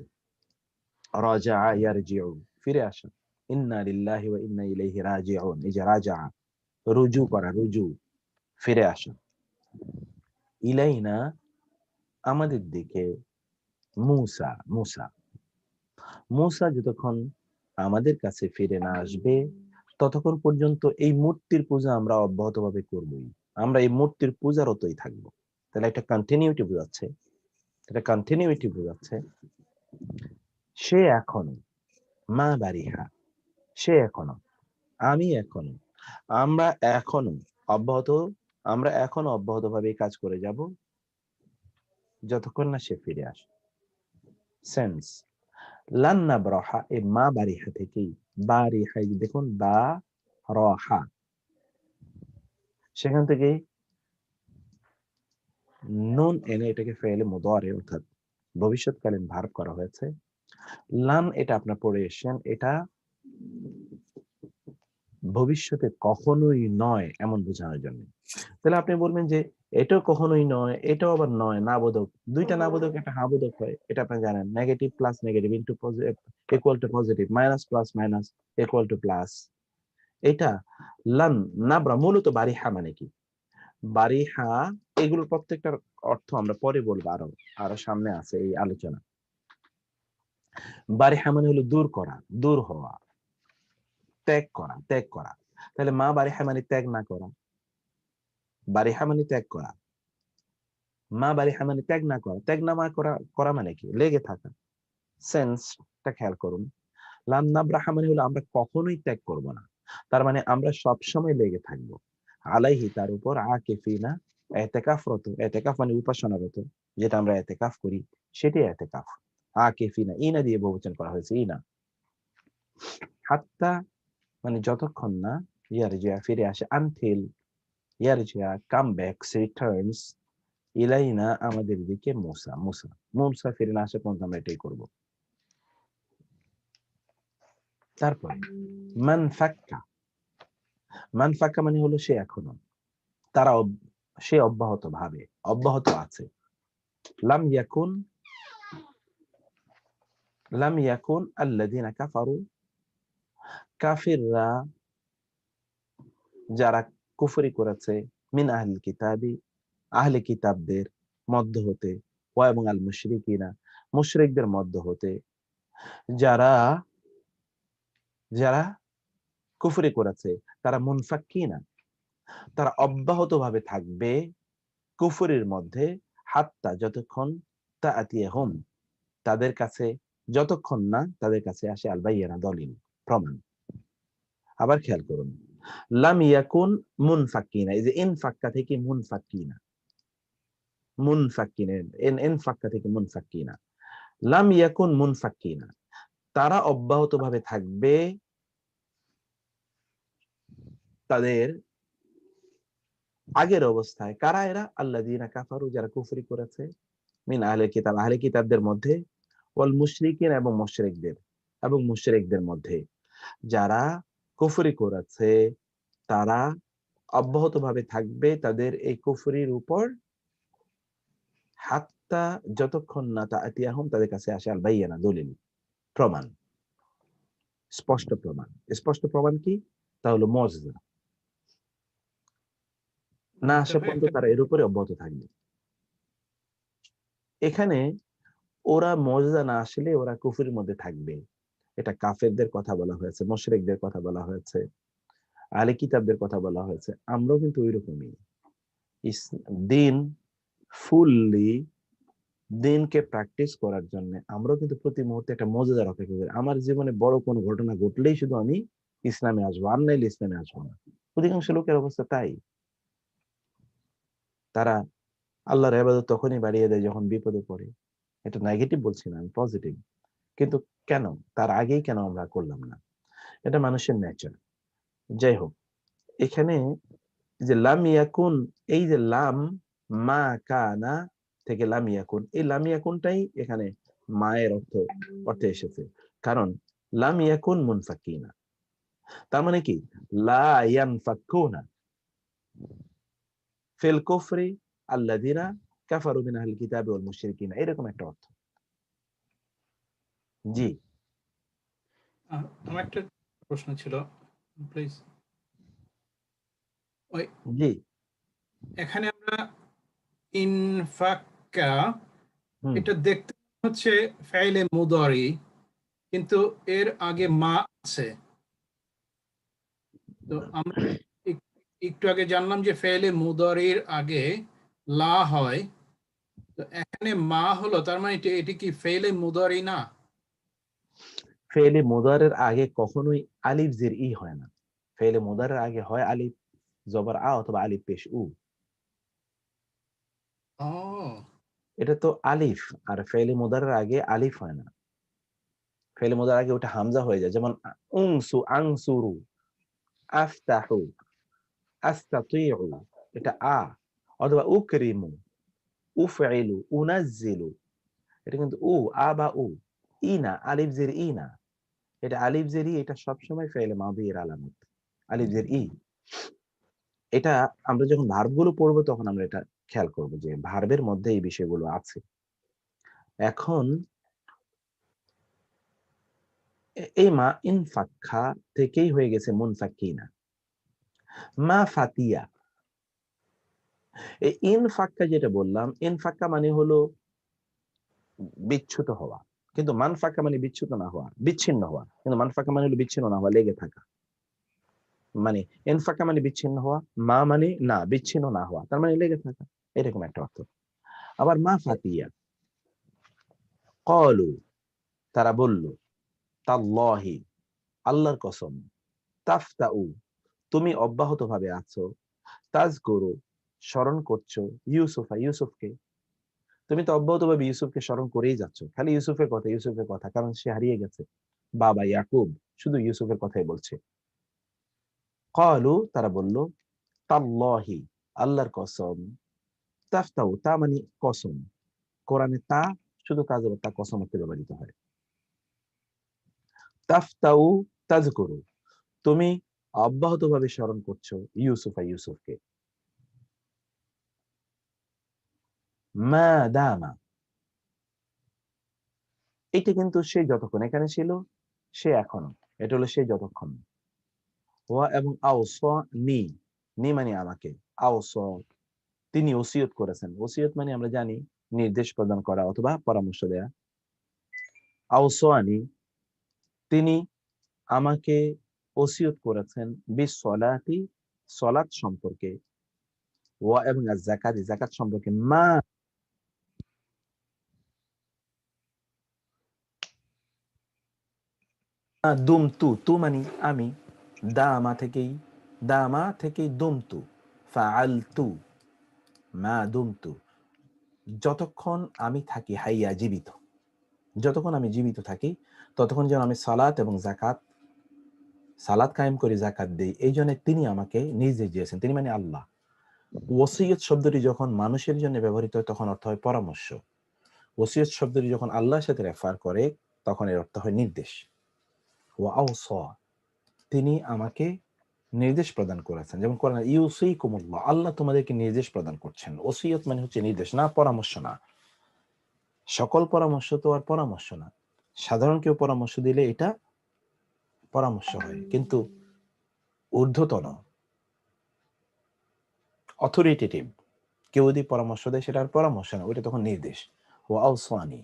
রাজা ইয়ারজিউ, ফিরে আসা, ইন্না লিল্লাহি ওয়া ইন্না ইলাইহি রাজিউন, এই যে রাজা, রুজু করা, রুজু, ফিরে আসা, ইলাইনা, আমাদের দিকে, মূসা, মূসা যতক্ষণ আমাদের কাছে ফিরে না আসবে ততক্ষণ পর্যন্ত এই মূর্তির পূজা আমরা অব্যাহতভাবে করবই, আমরা এই মূর্তির পূজারতই থাকবো। তাহলে একটা কন্টিনিউটি বোঝাচ্ছে, সে এখনো, মা বারিহা, সে এখনো, আমি এখনো, আমরা এখনো অব্যাহতভাবে কাজ করে যাব যতক্ষণ না সে ফিরে আসে। সেন্স, লান নাবরাহা, এই মা বারিহা থেকেই, বারিহা, দেখুন বা রহা, সেখান থেকে নুন এনে এটাকে ফেলে মুদারে অর্থাৎ ভবিষ্যৎকালীন ভার্ব করা হয়েছে। লান, এটা আপনার পড়ে এসেছেন, এটা ভবিষ্যতে কখনোই নয় এমন বোঝানোর জন্য। তাহলে আপনি বলবেন যে এটাও কখনোই নয়, এটাও আবার নয়, না বোধক, দুইটা না বোধক একটা হা বোধক হয়, এটা আপনি জানেন। Negative plus negative into positive equal to positive, minus plus minus equal to plus. এটা লান নাবরা মূলত বারিহা মানে কি, বারিহা, এগুলোর প্রত্যেকটার অর্থ আমরা পরে বলবো, আরো সামনে আছে এই আলোচনা। বারিহা মানে হলো দূর করা, দূর হওয়া, ত্যাগ করা। তাহলে মা বারিহা মানে ত্যাগ না করা, বারিহা মানে ত্যাগ করা, মা বারিহা মানে ত্যাগ না করা মানে কি, লেগে থাকা। সেন্সটা খেয়াল করুন, লান নাবরাহা মানে হলো আমরা কখনোই ত্যাগ করব না, তার মানে আমরা সবসময় লেগে থাকবো, আলাইহি, তার উপর, আকিফিনা, এতেকাফরত, এতেকাফ মানে উপাসনারত, যেটা আমরা এতেকাফ করি সেটাই এতেকাফ। আকিফিনা, ইনা দিয়ে বহুবচন করা হয়েছে, ইনা। হাত্তা মানে যতক্ষণ না, ইয়ারজিয়া, ফিরে আসে, আনটিল ইয়ারজিয়া, কাম ব্যাকস, রিটার্নস, ইলাইনা, আমাদের দিকে, মূসা ফিরে না আসে পর্যন্ত আমরা এটাই করব। তারপরে মান ফাক্কা মানে হলো সে এখনো, সে অব্যাহত আছে। লাম ইয়াকুন আল্লাযীনা কাফারু, কাফিররা, যারা কুফরি করেছে, মিন আহলিল কিতাবি, আহলে কিতাবদের মধ্য হতে, ওয়া এবং আল মুশরিকিনা, মুশরিকদের মধ্য হতে, যারা কুফরি করেছে, তারা মুনফাক্কিনা, তারা অব্যাহতভাবে থাকবে কুফরির মধ্যে, হাত্তা, যতক্ষণ, তাআতিয়াহুম, যতক্ষণ না তাদের কাছে আসে আল বায়িনা, দলিল, প্রমাণ। আবার খেয়াল করুন, লাম ইয়াকুন মুনফাক্কিনা, এই যে ইনফাক্কা থেকে মুনফাক্কিনা, ইনফাক্কা থেকে মুনফাক্কিনা, লাম ইয়াকুন মুনফাক্কিনা, তারা অব্যাহতভাবে থাকবে তাদের আগের অবস্থায়। কারা এরা? আল্লাযীনা কাফারু, যারা কুফরি করেছে, মিন আহলে কিতাব, আহলে কিতাবদের মধ্যে, ওয়াল মুশরিকিন, এবং মুশরিকদের মধ্যে, যারা কুফরি করেছে তারা অব্যাহতভাবে থাকবে তাদের এই কুফরির উপর, হাত্তা, যতক্ষণ না, তাআতিয়াহুম, তাদের কাছে আসে আল বায়িনা, দলিল, প্রমাণ, স্পষ্ট প্রমাণ কি? তা হলো মুজিজা। না আসা পর্যন্ত তারা এর উপরে অব্যাহত থাকবে। এখানে ওরা মুজিজা না আসলে ওরা কুফরির মধ্যে থাকবে, এটা কাফেরদের কথা বলা হয়েছে, মুশরিকদের কথা বলা হয়েছে, আহলে কিতাবদের কথা বলা হয়েছে। আমরাও কিন্তু ওইরকমই, দিন ফুললি দিনকে প্র্যাকটিস করার জন্য আমরাও কিন্তু প্রতি মুহূর্তে একটা মজাদার অপেক্ষা করি। আমার জীবনে বড় কোনো ঘটনা ঘটলেই শুধু আমি ইসলামে আসবো, আর নাইলে ইসলামে আসবো না। অধিকাংশ লোকের অবস্থা তাই। তারা আল্লাহর ইবাদত তখনই বাড়িয়ে দেয় যখন বিপদে পড়ে। এটা নেগেটিভ বলছি না, আমি পজিটিভ। কিন্তু কেন তার আগেই কেন আমরা করলাম না? এটা মানুষের নেচার। যাই হোক, এখানে যে লাম ইয়াকুন, এই যে লাম মা কানা থেকে লাম ইয়াকুন, এই লাম ইয়াকুনটাই এখানে মায়ের অর্থে এসেছে। কারণ লাম ইয়াকুন মুনফাকিনা, তার মানে কি লা ইয়ানফাকুনা ফিল কুফরি আল্লাযিনা কাফারু মিন আহলিল কিতাবি ওয়াল মুশরিকিনা, এরকম একটা অর্থ। জি আমার একটা প্রশ্ন ছিল, প্লিজ। ওই জি এখানে আমরা ইনফাক্কা, হুম। এটা দেখতে হচ্ছে ফাইলে মুদারি, কিন্তু এর আগে মা আছে। তো আমরা একটু আগে জানলাম যে ফাইলে মুদারির আগে লা হয়, তো এখানে মা হলো, তার মানে এটি কি ফাইলে মুদারি না? ফেলে মুদারের আগে কখনোই আলিফ জের ই হয় না। ফেলে মুদারের আগে হয় আলিফ জবর আ অথবা আলিফ পেশ উ। ও এটা তো আলিফ, আর ফেলে মুদারের আগে আলিফ হয় না। ফেলে মুদার আগে ওটা হামজা হয়ে যায়, যেমন উনসু আনসুরু, আফতাহু, আস্তাতিউ, এটা আ। অথবা উকরিমু, উফইলু, উনাজ্জিলু, এটা কিন্তু উ, আ বা উ। ইনা, আলিফ জের ই না, এটা আলিফ জের ই। এটা সবসময় ফেলে মাদির আলামত, আলিফ জের ই। এটা আমরা যখন ভার্ব গুলো পড়বো তখন আমরা এটা খেয়াল করবো যে ভার্বের মধ্যে এই বিষয়গুলো আছে। এখন এই মা ইনফাক্খা থেকেই হয়ে গেছে মুনফাক্কিনা। মা ফাতিয়া, এই ইনফাক্কা যেটা বললাম, ইনফাক্কা মানে হলো বিচ্যুত হওয়া, কিন্তু মানফাক্কা মানে বিচ্যুত না হওয়া, বিচ্ছিন্ন হওয়া। কিন্তু মানফাক্কা মানে হলো বিচ্ছিন্ন না হওয়া, লেগে থাকা। মানে ইনফাক্কা মানে বিচ্ছিন্ন হওয়া, মা মানে না বিচ্ছিন্ন না হওয়া, তার মানে লেগে থাকা, এরকম একটা অর্থ। আবার মা ফাতিয়া, ক্বালু, তারা বলল, তাল্লাহি, আল্লাহর কসম, তাফতাউ, তুমি অব্যাহত ভাবে আছো, তাজকুরু, স্মরণ করছো, ইউসুফা, ইউসুফকে। তুমি তো অব্যাহত ভাবে ইউসুফকে স্মরণ করেই যাচ্ছ, খালি ইউসুফের কথা, ইউসুফের কথা, কারণ সে হারিয়ে গেছে। বাবা ইয়াকুব শুধু ইউসুফের কথাই বলছে। ক্বালু, তারা বলল, তাল্লাহি, আল্লাহর কসম, তাফতাউ, তা মানে কসম। কোরআনে তা শুধু কাজ তা কসম অর্থে ব্যবহৃত হয়। তাফতাউ, তাজকুরু, তুমি অব্যাহত ভাবে স্মরণ করছো ইউসুফা, ইউসুফকে। মা দামা, এটা কিন্তু সে যতক্ষণ এখানে ছিল, সে এখনো, এটা হলো সে যতক্ষণ। ওয়া এবং আওসা নি, নি মানে আমাকে, আওসা, তিনি ওসিয়ত করেছেন। ওসিয়ত মানে আমরা জানি নির্দেশ প্রদান করা অথবা পরামর্শ দেয়া। আওসানি, তিনি আমাকে ওসিয়ত করেছেন, বিসসালাতি, সালাত সম্পর্কে, ওয়া এবং আয-যাকাতি, যাকাত সম্পর্কে। মা দুমতু, তু মানে আমি, দামা থেকেই দুমতু, ফাআলতু, মা দুমতু, যতক্ষণ আমি থাকি, হাইয়া, জীবিত, যতক্ষণ আমি জীবিত থাকি ততক্ষণ যেন আমি সালাত এবং যাকাত, সালাত কায়েম করি, যাকাত দেই। এই জন্য তিনি আমাকে নির্দেশ দিয়েছেন, তিনি মানে আল্লাহ। ওসিয়ত শব্দটি যখন মানুষের জন্য ব্যবহৃত হয় তখন অর্থ হয় পরামর্শ। ওসিয়ত শব্দটি যখন আল্লাহর সাথে রেফার করে তখন এর অর্থ হয় নির্দেশ। ওয়া আওসা, তিনি আমাকে নির্দেশ প্রদান করেছেন। যেমন কোরআনে ইউসিকুমুল্লাহ, আল্লাহ তোমাদেরকে নির্দেশ প্রদান করছেন। ওসিয়ত মানে হচ্ছে নির্দেশ, না পরামর্শ না। সকল পরামর্শ তো আর পরামর্শ না, সাধারণ কেউ পরামর্শ দিলে এটা পরামর্শ হয়, কিন্তু ঊর্ধ্বতন অথরিটেটিভ কেউ যদি পরামর্শ দেয় সেটা আর পরামর্শ না, ওইটা তখন নির্দেশ। ও আওসানি,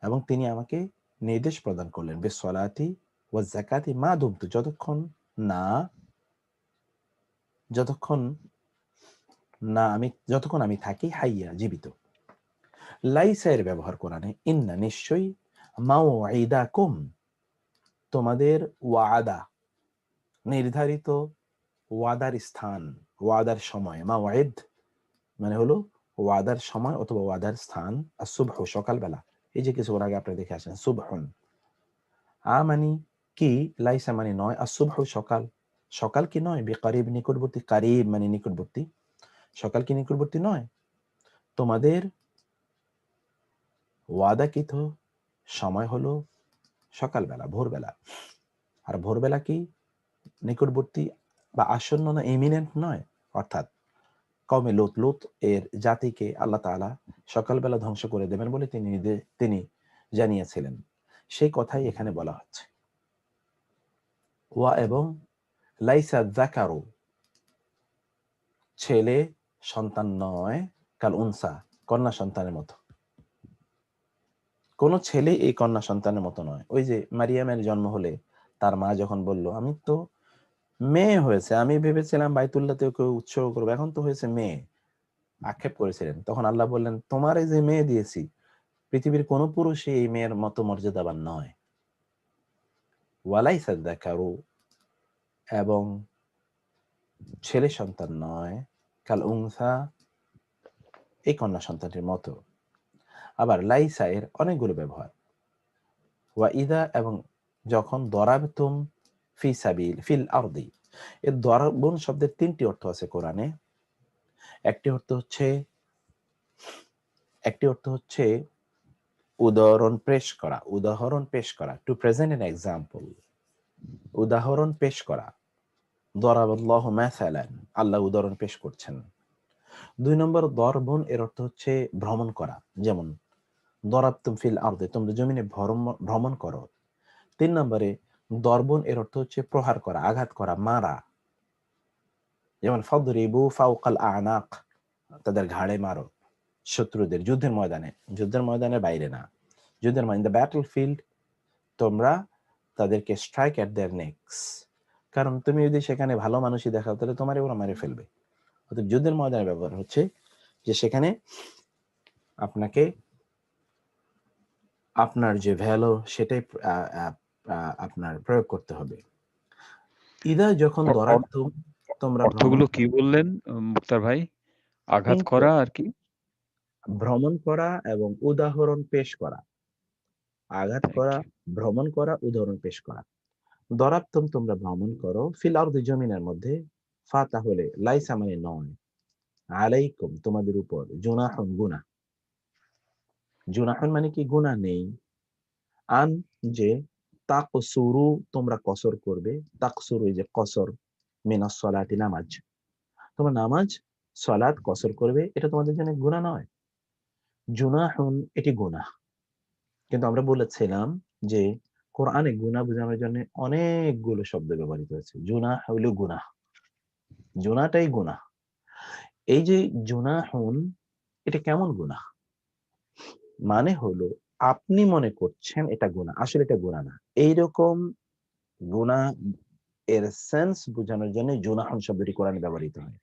এবং তিনি আমাকে নির্দেশ প্রদান করলেন, বিসসালাতি ওয়াজ যাকাতি মা দুমতু, যতক্ষণ আমি থাকি, হাইয়া, জীবিত। লাইসা এর ব্যবহার কোরআনে ইন্না নিশ্চয়ই, মাউইদাকুম তোমাদের ওয়াদা নির্ধারিত ওয়াদার স্থান, ওয়াদার সময়, মাওয়াইদ মানে হলো ওয়াদার সময় অথবা ওয়াদার স্থান, আর সুবহ সকালবেলা। এই যে কিছুক্ষণ আগে আপনি দেখে আসেন সুবহুন, মানে কি, লাইসা মানে নয়, আর সুবহ সকাল, সকাল কি নয়, বিকারিব নিকটবর্তী, কারিব মানে নিকটবর্তী, সকাল কি নিকটবর্তী নয়, তোমাদের ওয়াদাকৃত সময় হলো সকালবেলা, ভোরবেলা। আর ভোরবেলা কি নিকটবর্তী বা আসন্ন না, ইমিনেন্ট নয়। অর্থাৎ কওমে লুত এর জাতিকে আল্লাহ তাআলা সকালবেলা ধ্বংস করে দেবেন বলে তিনি জানিয়েছিলেন, সেই কথাই এখানে বলা হচ্ছে। ওয়া এবং লাইসা যাকারু ছেলে সন্তান নয়, কাল উনসা কন্যা সন্তানের মতো, কোন ছেলে এই কন্যা সন্তানের মতো নয়। ওই যে মারিয়ামের জন্ম হলে তার মা যখন বলল আমি তো মেয়ে হয়েছে, আমি ভেবেছিলাম বাইতুল্লাহতে ওকে উৎসর্গ করবো, এখন তো হয়েছে মেয়ে, আক্ষেপ করেছিলেন। তখন আল্লাহ বললেন তোমার এই যে মেয়ে দিয়েছি, পৃথিবীর কোন পুরুষই এই মেয়ের মতো মর্যাদাবান নয়। ওয়ালাইসা যাকারু এবং ছেলে সন্তান নয়, কাল উনসা এই কন্যা সন্তানটির মতো। আবার লাইসা এর অনেকগুলো ব্যবহার। ওয়া ইদা এবং যখন, দরাবতুম ফি সাবিল ফিল আরদি, এর দরাবুন শব্দের তিনটি অর্থ আছে কোরআনে। একটি অর্থ হচ্ছে উদাহরণ পেশ করা, টু প্রেজেন্ট এন এক্সাম্পল, উদাহরণ পেশ করা। দরাবাল্লাহু মাসালান, আল্লাহ উদাহরণ পেশ করছেন। 2 নম্বর দরবুন এর অর্থ হচ্ছে ভ্রমণ করা, যেমন দরাবতুম ফিল আরদি, তোমরা জমিনে ভ্রমণ করো। 3 নম্বরে দরবুন এর অর্থ হচ্ছে প্রহার করা, আঘাত করা, মারা, যেমন ফাদরিবু ফাওকাল আনাক, তাদের ঘাড়ে মারো শত্রুদের, যুদ্ধের ময়দানের বাইরে না, যুদ্ধের ইন দ্য ব্যাটল ফিল্ড তোমরা তাদেরকে স্ট্রাইক এট দেয়ার নেক্স, কারণ তুমি যদি সেখানে ভালো মানুষই দেখাও তাহলে তোমারই ওরা মেরে ফেলবে। অর্থাৎ যুদ্ধের ময়দানের ব্যবহার হচ্ছে যে সেখানে আপনাকে আপনার যে ভ্যালু সেটাই আপনার প্রয়োগ করতে হবে। ইদা যখন দরাবতুম তোমরা অর্থগুলো কি বললেন মুক্তার ভাই? আঘাত করা আর কি? ভ্রমণ করা এবং উদাহরণ পেশ করা, আঘাত করা, ভ্রমণ করা, উদাহরণ পেশ করা। দরাবতুম তোমরা ভ্রমণ করো, ফিল আরদি জমিনের মধ্যে, ফা তাহলে, লাইসা মানে নয়, আলাইকুম তোমাদের উপর, জুনাহুন গুনাহ, জুনাহুন মানে কি গুনাহ নেই, আন যে, তাকসুরু তোমরা কসর করবে, তাকসুরু এই যে কসর, মিনাস সালাতি নামাজ, তোমরা নামাজ সালাত কসর করবে, এটা তোমাদের জন্য গুনাহ নয়। জুনাহুন এটি গুনাহ, কিন্তু আমরা বলেছিলাম যে কোরআনে গুনাহ বোঝানোর জন্য অনেকগুলো শব্দ ব্যবহৃত হয়েছে। জুনাহ হইল গুনাহ, জুনাহটাই গুনাহ। এই যে জুনাহুন এটা কেমন গুনাহ, মানে হলো আপনি মনে করছেন এটা গুনাহ, আসলে এটা গুনাহ না। এইরকম গুনাহ এর সেন্স বোঝানোর জন্য জুনাহুন শব্দটি কোরআনে ব্যবহৃত হয়।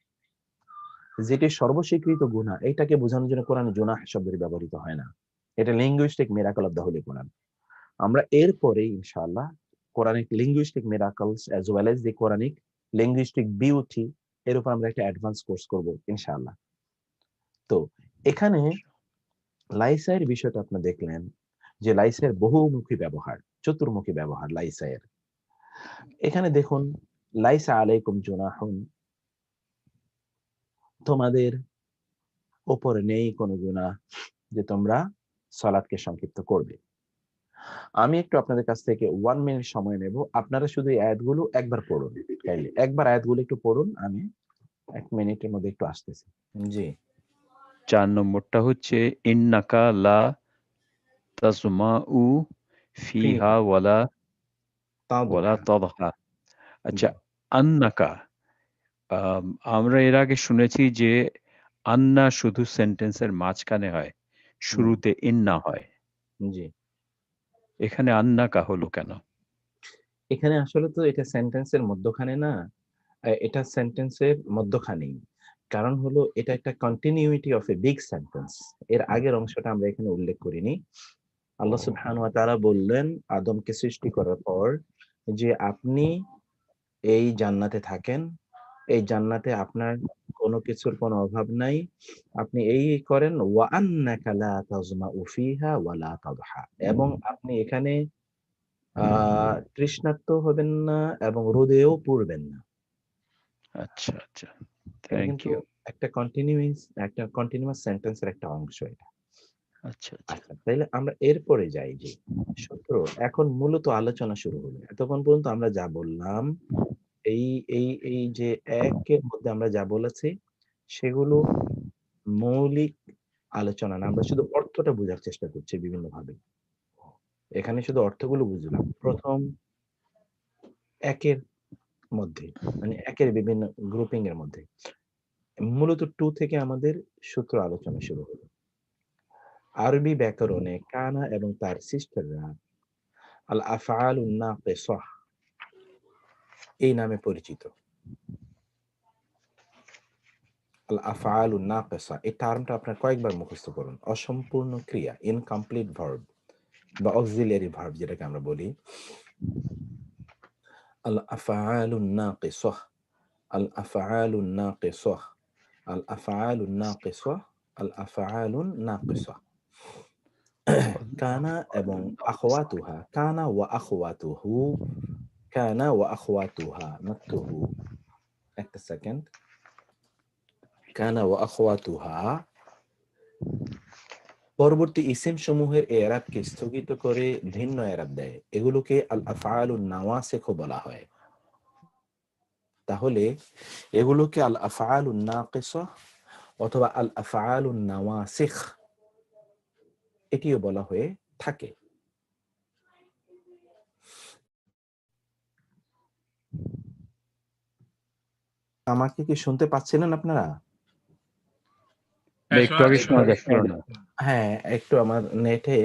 যেটি সর্বস্বীকৃত গুনাহ এটাকে বোঝানোর জন্য কোরআনে জুনাহ শব্দটি ব্যবহৃত হয় না। এটা linguistic miracle of the holy Quran. আমরা এরপরে ইনশাআল্লাহ Quranic linguistic miracles as well as the Quranic linguistic beauty এর উপর আমরা একটা অ্যাডভান্স কোর্স করব ইনশাআল্লাহ। তো এখানে লাইসার বিষয়টা আপনি দেখলেন যে লাইসার বহুমুখী ব্যবহার, চতুর্মুখী ব্যবহার লাইসার। এখানে দেখুন লাইসা আলাইকুম জুনাহুন, তোমাদের উপরে নেই কোনো গুনাহ যে তোমরা সালাতকে সংক্ষিপ্ত করবে। আমি একটু আপনাদের কাছ থেকে 1 মিনিট সময় নেব, আপনারা শুধু এই আয়াতগুলো একবার পড়ুন, কাইন্ডলি একবার আয়াতগুলো একটু পড়ুন, আমি 1 মিনিটের মধ্যে একটু আসতেছি। জি। 4 নম্বরটা হচ্ছে ইন্নাকা লা তাসমাউ ফিহা ওয়ালা তাদহা। আচ্ছা, আন্নাকা আমরা এর আগে শুনেছি যে আন্না শুধু সেন্টেন্সের মাঝখানে হয়, শুরুতে ইন্না হয়। জি। এখানে আন্নাকা হলো কেন? এখানে আসলে তো এটা সেন্টেন্সের মধ্যখানে না, এটা সেন্টেন্সের মধ্যখানেই, কারণ হলো এটা একটা continuity of a big sentence. এর আগের অংশটা আমরা এখানে উল্লেখ করিনি। আল্লাহ সুবহানাহু ওয়া তাআলা বললেন আদমকে সৃষ্টি করার পর যে আপনি এই জান্নাতে থাকেন, এই জান্নাতে আপনার কোনো কিছুর কোনো অভাব নাই, আপনি এই করেন ওয়া আন্নাকা লা তাজমাউ ফিহা ওয়া লা তাদহা, এবং আপনি এখানে তৃষ্ণার্ত হবেন না এবং রোদেও পুড়বেন না। আচ্ছা আচ্ছা, এটা থ্যাংক কিন্তু ইউ। একটা কন্টিনিউয়াস সেন্টেন্সের একটা অংশ এটা। আচ্ছা আচ্ছা, আচ্ছা, তাইলে আমরা এরপরে যাই যে সূত্র। এখন মূলত আলোচনা শুরু হলো। এতক্ষণ পর্যন্ত আমরা যা বললাম, এই এই এই যে একের মধ্যে আমরা যা বলেছি সেগুলো মৌলিক আলোচনা না, আমরা শুধু অর্থটা বোঝার চেষ্টা করছি বিভিন্ন ভাবে। এখানে শুধু অর্থগুলো বুঝলাম। প্রথম একের মধ্যে, মানে একের বিভিন্ন গ্রুপিং এর মধ্যে মূলত 2 থেকে আমাদের সূত্র আলোচনা শুরু হলো। আরবি ব্যাকরণে কানা এবং তার সিস্টাররা আল আফআলুন নাকিসাহ এই নামে পরিচিত। আল আফআলুন নাকিসা এই টার্মটা আপনার কয়েকবার মুখস্থ করুন। অসম্পূর্ণ ক্রিয়া, ইনকমপ্লিট ভার্ব বা অক্সিলিয়ারি ভার্ব যেটাকে আমরা বলি। আল আফআলুন নাকিসাহ, আল আফআলুন নাকিসাহ, আল আফআলুন নাকিসাহ, আল আফআলুন নাকিসাহ। কানা এবং আখওয়াতুহা, কানা ওয়া আখওয়াতুহু, কানা ওয়া আখওয়াতুহা, নাকতুহু। একটা সেকেন্ড। কানা ওয়া আখওয়াতুহা পরবর্তী ইসিম সমূহের এরাবকে স্থগিত করে ভিন্ন এরাব দেয়, এগুলোকে আল আফআলুন নাওয়াসিখ বলা হয়। তাহলে এগুলোকে আল আফআলুন নাকিসা অথবা আল আফআলুন নাওয়াসিখ এটিও বলা হয়ে থাকে। আমাকে কি শুনতে পাচ্ছিলেন আপনারা? হ্যাঁ, একটু শোনা আগে যাচ্ছে। শোনা যাচ্ছিল না। হ্যাঁ, একটু আমার নেটে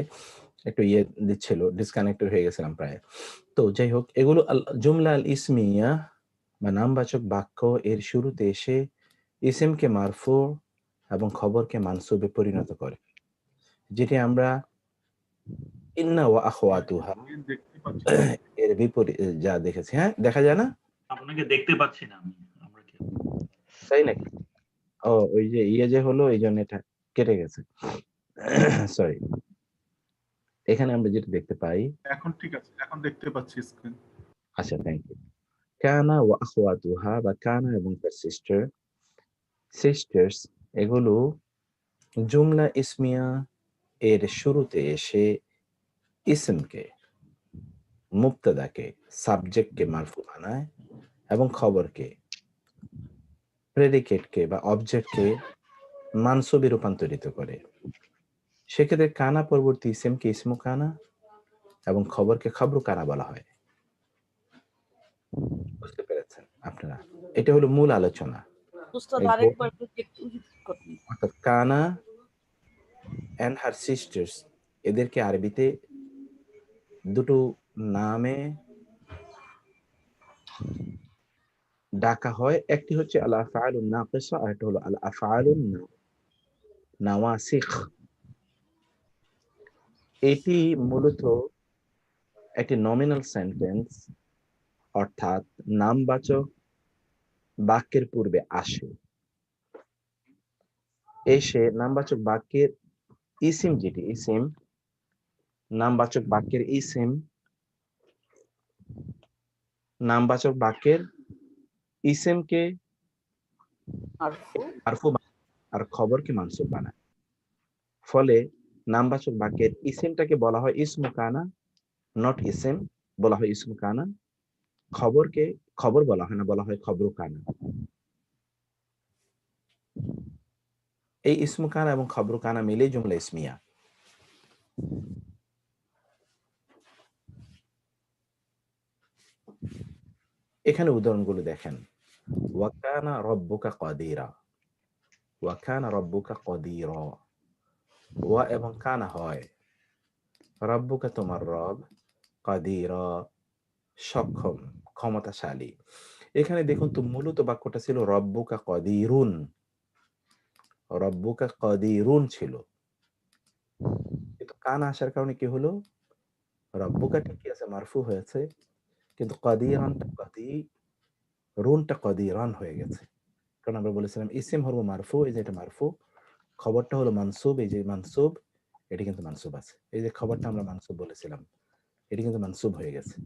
একটু দিচ্ছিল, ডিসকানেক্টেড হয়ে গেছিলাম প্রায়। তো যাই হোক, এগুলো জুমলা আল ইসমিয়া বা নামবাচক বাক্য এর শুরুতে এসে ইসিমকে মারফু এবং খবরকে মানসুবে পরিণত করে, যেটি আমরা ইন্না ওয়া আখওয়াতুহা দেখতে পাচ্ছি এর বিপরীত যা দেখেছি। হ্যাঁ, দেখা যায় না? আপনাকে দেখতে পাচ্ছি না আমি। আমরা কি তাই নাকি? ও, ওই যে যে হলো এই জন্য এটা কেটে গেছে। সরি। এখানে আমরা যেটা দেখতে পাই, এখন ঠিক আছে, এখন দেখতে পাচ্ছি স্ক্রিন। আচ্ছা, থ্যাংক ইউ। কানা ওয়া আখওয়াতুহা বা কানা এবং তার সিস্টার্স এগুলো জুমলা ইসমিয়া এর শুরুতে এসে ইসমকে, মুবতাদাকে, সাবজেক্টকে মারফু বানায় এবং খবরকে, প্রেডিকেটকে বা অবজেক্টকে মানসুবে রূপান্তরিত করে। সেক্ষেত্রে কানা পরবর্তী ইসমকে ইসমু কানা এবং খবরকে খবরু কানা বলা হয়। বুঝতে পেরেছেন আপনারা? এটা হলো মূল আলোচনা। উস্তাদ আরেকবার একটু রিপিট করুন। অর্থাৎ কানা and her sisters এদেরকে আরবিতে দুটো নামে ডাকা হয়। একটি হচ্ছে আল আফআলুন নাকিসা আর একটা হলো আল আফআলুন নাওয়াসিখ। এটি মূলত একটি নমিনাল সেন্টেন্স, অর্থাৎ নামবাচক বাক্যের পূর্বে আসে, এসে নামবাচক বাক্যের ইসিম, যেটি ইসিম নামবাচক বাক্যের ইসিম নামবাচক বাক্যের ইসিমকে মারফু আর খবরকে মানসুব বানায়। ফলে নামবাচক বাক্যের ইসিমটাকে বলা হয় ইসমু কানা, নট ইসিম, বলা হয় ইসমু কানা। খবরকে খবর বলা হয় না, বলা হয় খবরু কানা। এই ইসমু কানা এবং খবরু কানা মিলে জুমলা ইসমিয়া। এখানে উদাহরণগুলো দেখেন। ওয়াকানা রব্বুকা কাদিরা, ওয়াকানা রব্বুকা কাদিরা। ওয়া এবং কানা হয়, রব্বুকা তোমার রব, কাদিরা সক্ষম, ক্ষমতাশালী। এখানে দেখুন তো মূলত বাক্যটা ছিল রব্বুকা কাদিরুন, রব্বুকা কাদিরুন ছিল, কিন্তু কানা আসার কারণে কি হলো, রব্বুকা ঠিকই আছে মারফু হয়েছে, কিন্তু কাদিরুনটা কাদিরান হয়ে গেছে। কারণ আমরা বলেছিলাম ইসিম হলো মারফু, এই যে এটা মারফু, খবরটা হলো মানসুব, এই যে মানসুব, এটি কিন্তু মানসুব আছে, এই যে খবরটা আমরা মানসুব বলেছিলাম, এটি কিন্তু মানসুব হয়ে গেছে,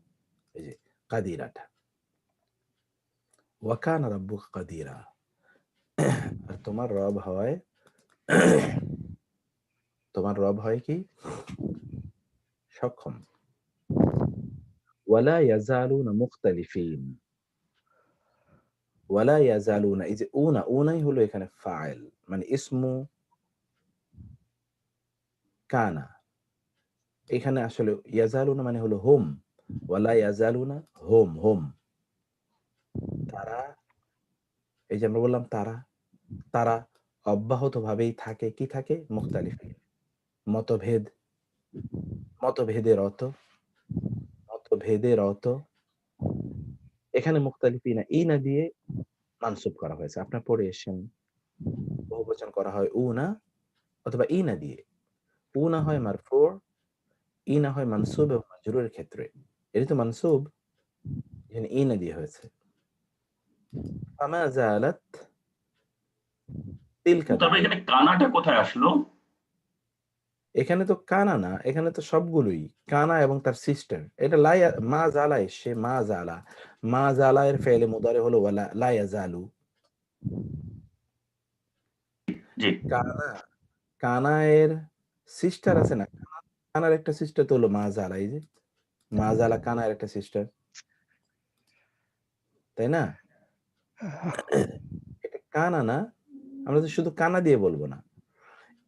এই যে কাদিরাটা। ওয়াকানা রাব্বুকা কাদিরা, আর তোমার রব হয় কি সক্ষম। ওয়ালা ইয়াজালুনা মুখতালিফিন, ওয়ালা ইয়াজালুনা, এই যে উনাই হলো এখানে ফাইল, মানে ইসমু কানা। এখানে আসলে ইয়াজালুনা মানে হলো হোম, ওয়ালা ইয়াজালুনা হোম, তারা, এই যে আমরা বললাম তারা অব্যাহত ভাবেই থাকে, কি থাকে, মুখতালিফিন, মতভেদের অর্থ, এখানে মুখতালিফিনা ইনা দিয়ে মানসুব করা হয়েছে। আপনার পড়ে এসেছেন বহুবচন করা হয় উনা অথবা ইনা দিয়ে, উনা হয় মারফু, ইনা হয় মানসুব এবং মাজরুরের ক্ষেত্রে, এটি তো মানসুব, এখানে ইনা দিয়ে হয়েছে। ফামা জালাত তিলকা তবে এখানে কানাটা কোথায় আসলো? এখানে তো কানা না, এখানে তো সবগুলোই কানা এবং তার সিস্টার। এটা মা জালা এসে, মা জালা এর ফেলে মুদারে হলো ওয়ালা লা ইয়াজালু। জি, কানা এর সিস্টার আছে না, কানার একটা সিস্টার তো হলো মা জালা, এই যে মা জালা কানার একটা সিস্টার, তাই না? এটা কানা না, আমরা তো শুধু কানা দিয়ে বলবো না,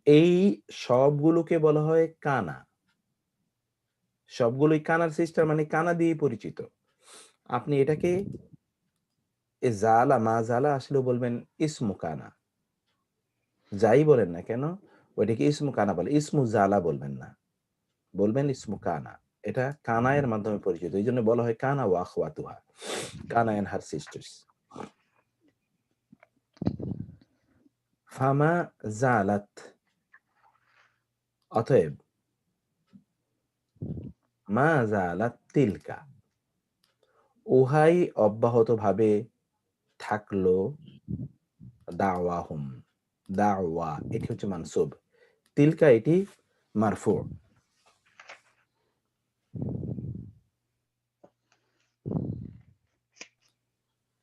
এই সবগুলোকে বলা হয় কানা, সবগুলোই কানার সিস্টার, মানে কানা দিয়ে পরিচিত। আপনি এটাকে মা জালা আসলেও বলবেন ইসমু কানা, যাই বলেন না কেন ওইটাকে ইসমু কানা বলে, ইসমু জালা বলবেন না, বলবেন ইসমু কানা। এটা কানায়ের মাধ্যমে পরিচিত, এই জন্য বলা হয় কানা ওয়া আখওয়াতুহা, কানা এন্ড হার সিস্টার্স। ফামা জালাত, অতএব মা জালাত তিলকা, উহাই অব্যাহত ভাবে থাকলো, দাওয়া এটি হচ্ছে মানসুব, তিলকা এটি মারফু।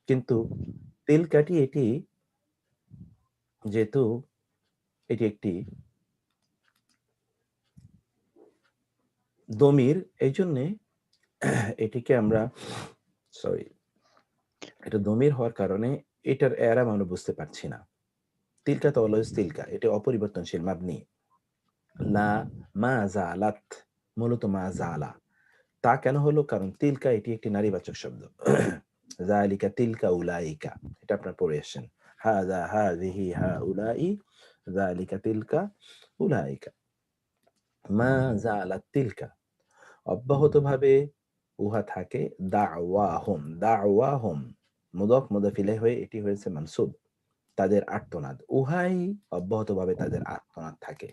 কিন্তু তিলকাটি এটি যেহেতু এটি একটি দমির, এই জন্যে এটিকে আমরা এটা দমির হওয়ার কারণে এটার এরাব আমরা বুঝতে পারছি না। তিলকা তো অলওয়েজ তিলকা, এটা অপরিবর্তনশীল মাবনি। মা জালাত মূলত মা জালা, তা কেন হলো, কারণ তিলকা এটি একটি নারীবাচক শব্দ। যালিকা তিলকা উলাইকা, এটা আপনার পড়ে আসেন, হাযা হাযিহি হাউলাই, যালিকা তিলকা উলাইকা। মা জালাত তিলকা, অব্যাহতভাবে উহা থাকে, দাওয়াহুম মুদাফ মুদাফ ইলাইহি হয়ে এটি হয়েছে মানসুব, তাদের আর্তনাদ, উহাই অব্যাহতভাবে তাদের আর্তনাদ থাকে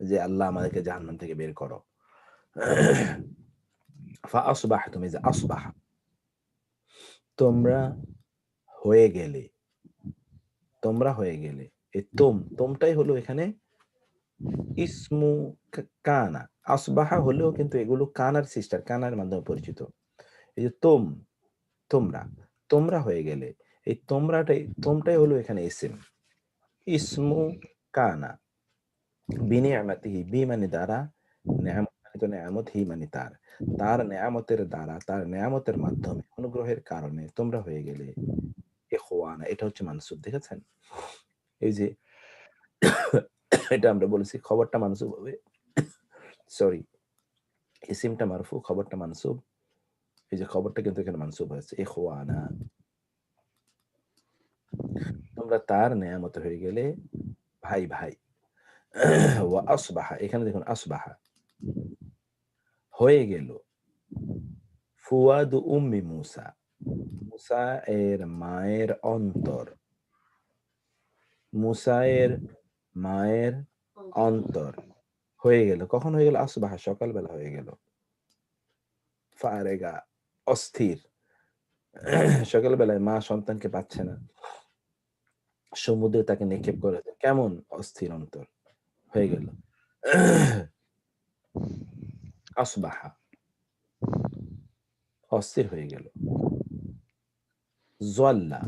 যে আল্লাহ আমাদেরকে জাহান্নাম থেকে বের করো। ফাআসবাহতুম, এই যে আসবাহ, তোমরা হয়ে গেলে, এই তোমটাই হলো এখানে ইসমু কানা। আসবাহা হলেও কিন্তু এগুলো কানার সিস্টার, কানার মাধ্যমে পরিচিত। এই যে তোমরা হয়ে গেলে, এই তোমটাই হলো এখানে ইসমু কানা। বিনিয়ামাতিহি, বি মানে দ্বারা, নিয়ামত মানে তো নিয়ামত, হি মানে তার নিয়ামতের দ্বারা, তার নিয়ামতের মাধ্যমে, অনুগ্রহের কারণে তোমরা হয়ে গেলে ইখওয়ানা, এটা হচ্ছে মানসুব। দেখেছেন, এই যে এটা আমরা বলেছি খবরটা মানসুব হবে, ইসিমটা মারফু, খবরটা মানসুব, এই যে খবরটা কিন্তু এখানে মানসুব হয়েছে, ইখওয়ানা, তোমরা তার নিয়ামত হয়ে গেলে ভাই। ওয়া আসবাহা, এখানে দেখুন আসবাহা হয়ে গেল, ফুয়াদু উম্মি মুসা, মুসা এর মায়ের অন্তর, মুসায়ের মায়ের অন্তর হয়ে গেল। কখন হয়ে গেল? আসবাহা, সকালবেলা হয়ে গেল। ফারেগা, অস্থির। সকালবেলায় মা সন্তানকে পাচ্ছে না, সমুদ্রে তাকে নিক্ষেপ করে দেয়। কেমন অস্থির অন্তর হয়ে গেল। আসবাহা, অস্থির হয়ে গেল। জল্লা,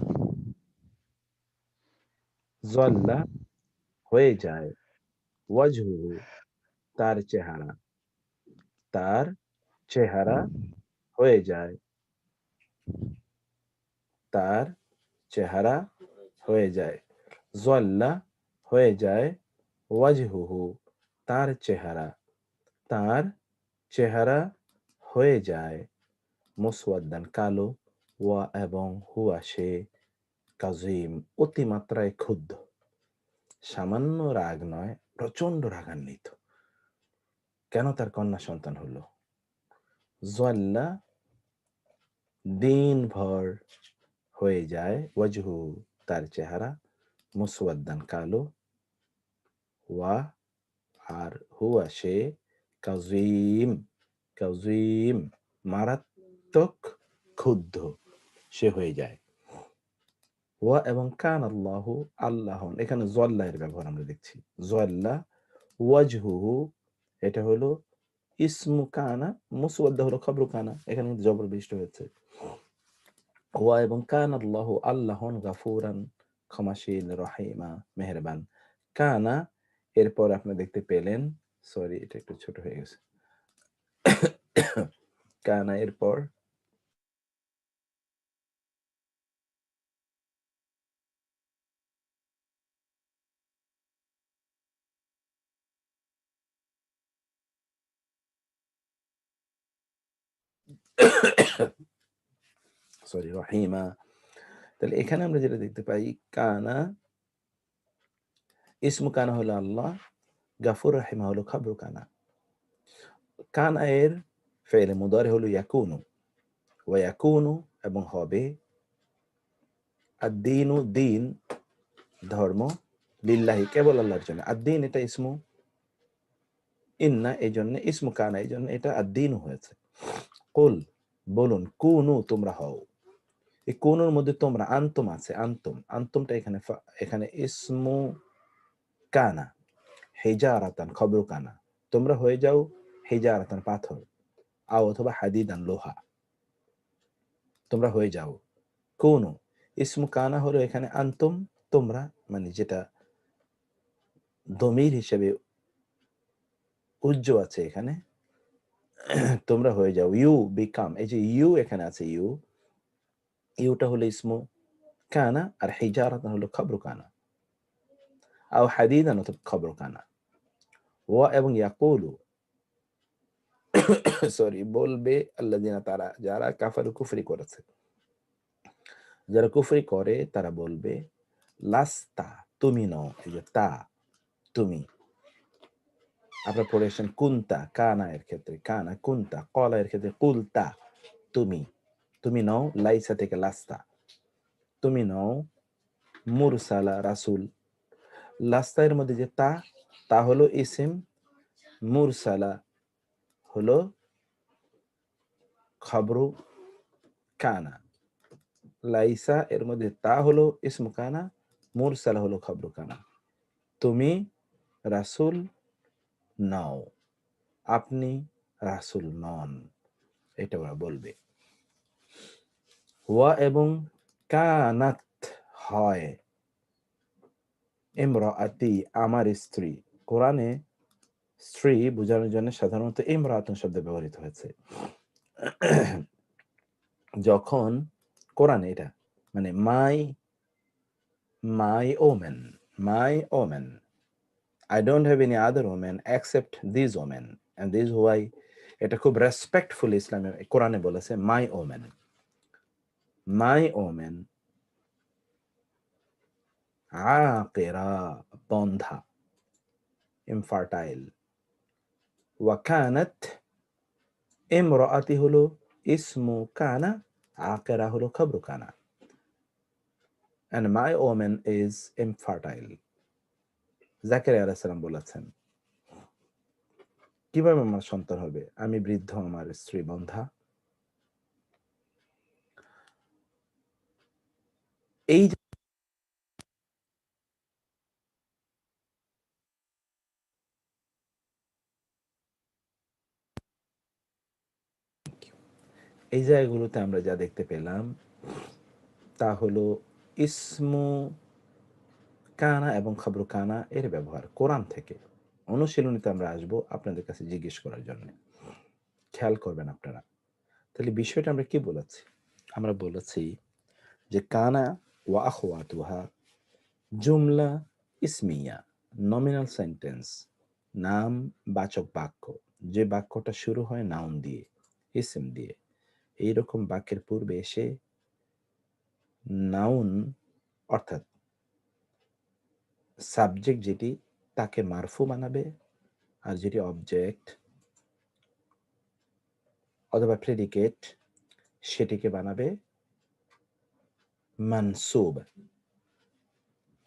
জল্লা হয়ে যায়। ওয়াজহুহু, তার চেহারা, তার চেহারা হয়ে যায়, তার চেহারা হয়ে যায়। জল্লা হয়ে যায়। ওয়াজহুহু, তার চেহারা, তার চেহারা হয়ে যায়। মুসওয়াদ্দান, কালো। ওয়া এবং হুয়া, সে। কাজিম, অতিমাত্রায় ক্ষুব্ধ। সামান্য রাগ নয়, প্রচন্ড রাগান্বিত। কেন? তার কন্যা সন্তান হলো। জল্লা, দিনভর হয়ে যায়। ওয়াজহু, তার চেহারা। মুসওয়াদ্দান, কালো। ওয়া, আর হুয়া, সে। কাজিম, কাজিম, মারাত্মক ক্ষুব্ধ সে হয়ে যায়। ওয়া এবং কান আল্লাহু, আল্লাহ। এখানে জল্লা এর ব্যবহার আমরা দেখছি। জল্লা, ওয়াজহুহু, এটা হলো ইসমু কানা, মুসওয়াদ্দা হলো খবরু কানা। এখানে কিন্তু জবর বৃষ্টি হয়েছে। ওয়া এবং কান আল্লাহু, আল্লাহন, গাফুরান, ক্ষমাশীল, রহিমা, মেহেরবান। কানা, এরপর আপনি দেখতে পেলেন, সরি এটা একটু ছোট হয়ে গেছে। কানা এরপর সরি, রহিমা। তাহলে এখানে আমরা যেটা দেখতে পাই, কানা, ইসমু কানা হলো আল্লাহ, গাফুর রহিমা হলো খবরু কানা। কানা এর ফেলে মুদারি হলো ইয়াকুনু, ওয়া ইয়াকুনু এবং হবে। আদ-দীনু, দিন, ধর্ম, লিল্লাহি, কেবল আল্লাহর জন্য। আদ-দীন, এটা ইসমু ইন্না, এই জন্য ইসমু কানা, এই জন্য এটা আদ-দীনু হয়েছে। কুল, বলুন। কুনু, তোমরা হও। এই কুনুর মধ্যে তোমরা, আনতুম আছে। আনতুম, আনতুমটা এখানে এখানে ইসমু কানা। হিজারাতান, খবরু কানা। তোমরা হয়ে যাও হিজারাতান, পাথর। আও অথবা হাদিদান, লোহা। তোমরা হয়ে যাও। কুনু, ইসমু কানা হলো এখানে আনতুম, তোমরা, মানে যেটা দমির হিসেবে উজ্জ আছে এখানে। তোমরা হয়ে যাও। ইউ বিকাম, এই যে ইউ এখানে আছে, ইউ, ইউটা হলো ইসমু কানা, আর হিজারাতান হলো খবরু কানা। আও হাদিদান, অথবা খবরু কানা। ওয়া এবং ইয়াকুলু, সরি, বলবে। আল্লাযিনা, তারা, যারা কাফারু, কুফরি করেছে। যারা কুফরি করে তারা বলবে, লাস্তা, তুমি নও। এই যে তা, তুমি। আপনারা পড়েছেন কুন্তা, কানা এর ক্ষেত্রে কানা, কুন্তা। কলা এর ক্ষেত্রে কুলতা, তুমি। তুমি নও, লাইসা থেকে লাস্তা। তুমি নও মুরসালা, রাসূল। লাস্তা এর মধ্যে যে তা, তা হলো ইসিম, মুরসালা হলো খবরু কানা। লাইসা এর মধ্যে তা হলো ইসমু কানা, মুরসালা হলো খবরু কানা। তুমি রাসূল নও, আপনি রাসূল নন, এটা ওরা বলবে। ওয়া এবং কানাত হয়। ইমরাআতি, আমার স্ত্রী। কোরআনে স্ত্রী বোঝানোর জন্য সাধারণত ইমরাআতুন শব্দ ব্যবহৃত হয়েছে। যখন কোরআনে এটা মানে my woman, my woman. I don't have any other woman except this woman, and this is why এটা খুব রেসপেক্টফুল ইসলামে কোরআনে বলেছে my woman, my woman. Akira, বন্ধা, ইনফার্টাইল। ওয়াকানাত, ইমরাআতি হলো ইসমু কানা, আকিরা হলো খবরু কানা। and my woman is infertile. Zakaria আলাইহিস সালাম বলেছেন, কিভাবে আমার সন্তান হবে? আমি বৃদ্ধ, আমার স্ত্রী বন্ধ্যা। এই এই জায়গাগুলোতে আমরা যা দেখতে পেলাম তা হলো ইসমু কানা এবং খবর কানা এর ব্যবহার কোরআন থেকে। অনুশীলনীতে আমরা আসবো আপনাদের কাছে জিজ্ঞেস করার জন্য, খেয়াল করবেন আপনারা। তাহলে বিষয়টা আমরা কি বলেছি? আমরা বলেছি যে কানা ওয়া আখওয়াতুহা জুমলা ইসমিয়া, নমিনাল সেন্টেন্স, নাম বাচক বাক্য, যে বাক্যটা শুরু হয় নাউন দিয়ে, ইসম দিয়ে। এইরকম বাক্যের পূর্বে এসে নাউন অর্থাৎ সাবজেক্ট যেটি তাকে মারফু বানাবে, আর যেটি অবজেক্ট অথবা প্রেডিকেট সেটিকে বানাবে মানসুব।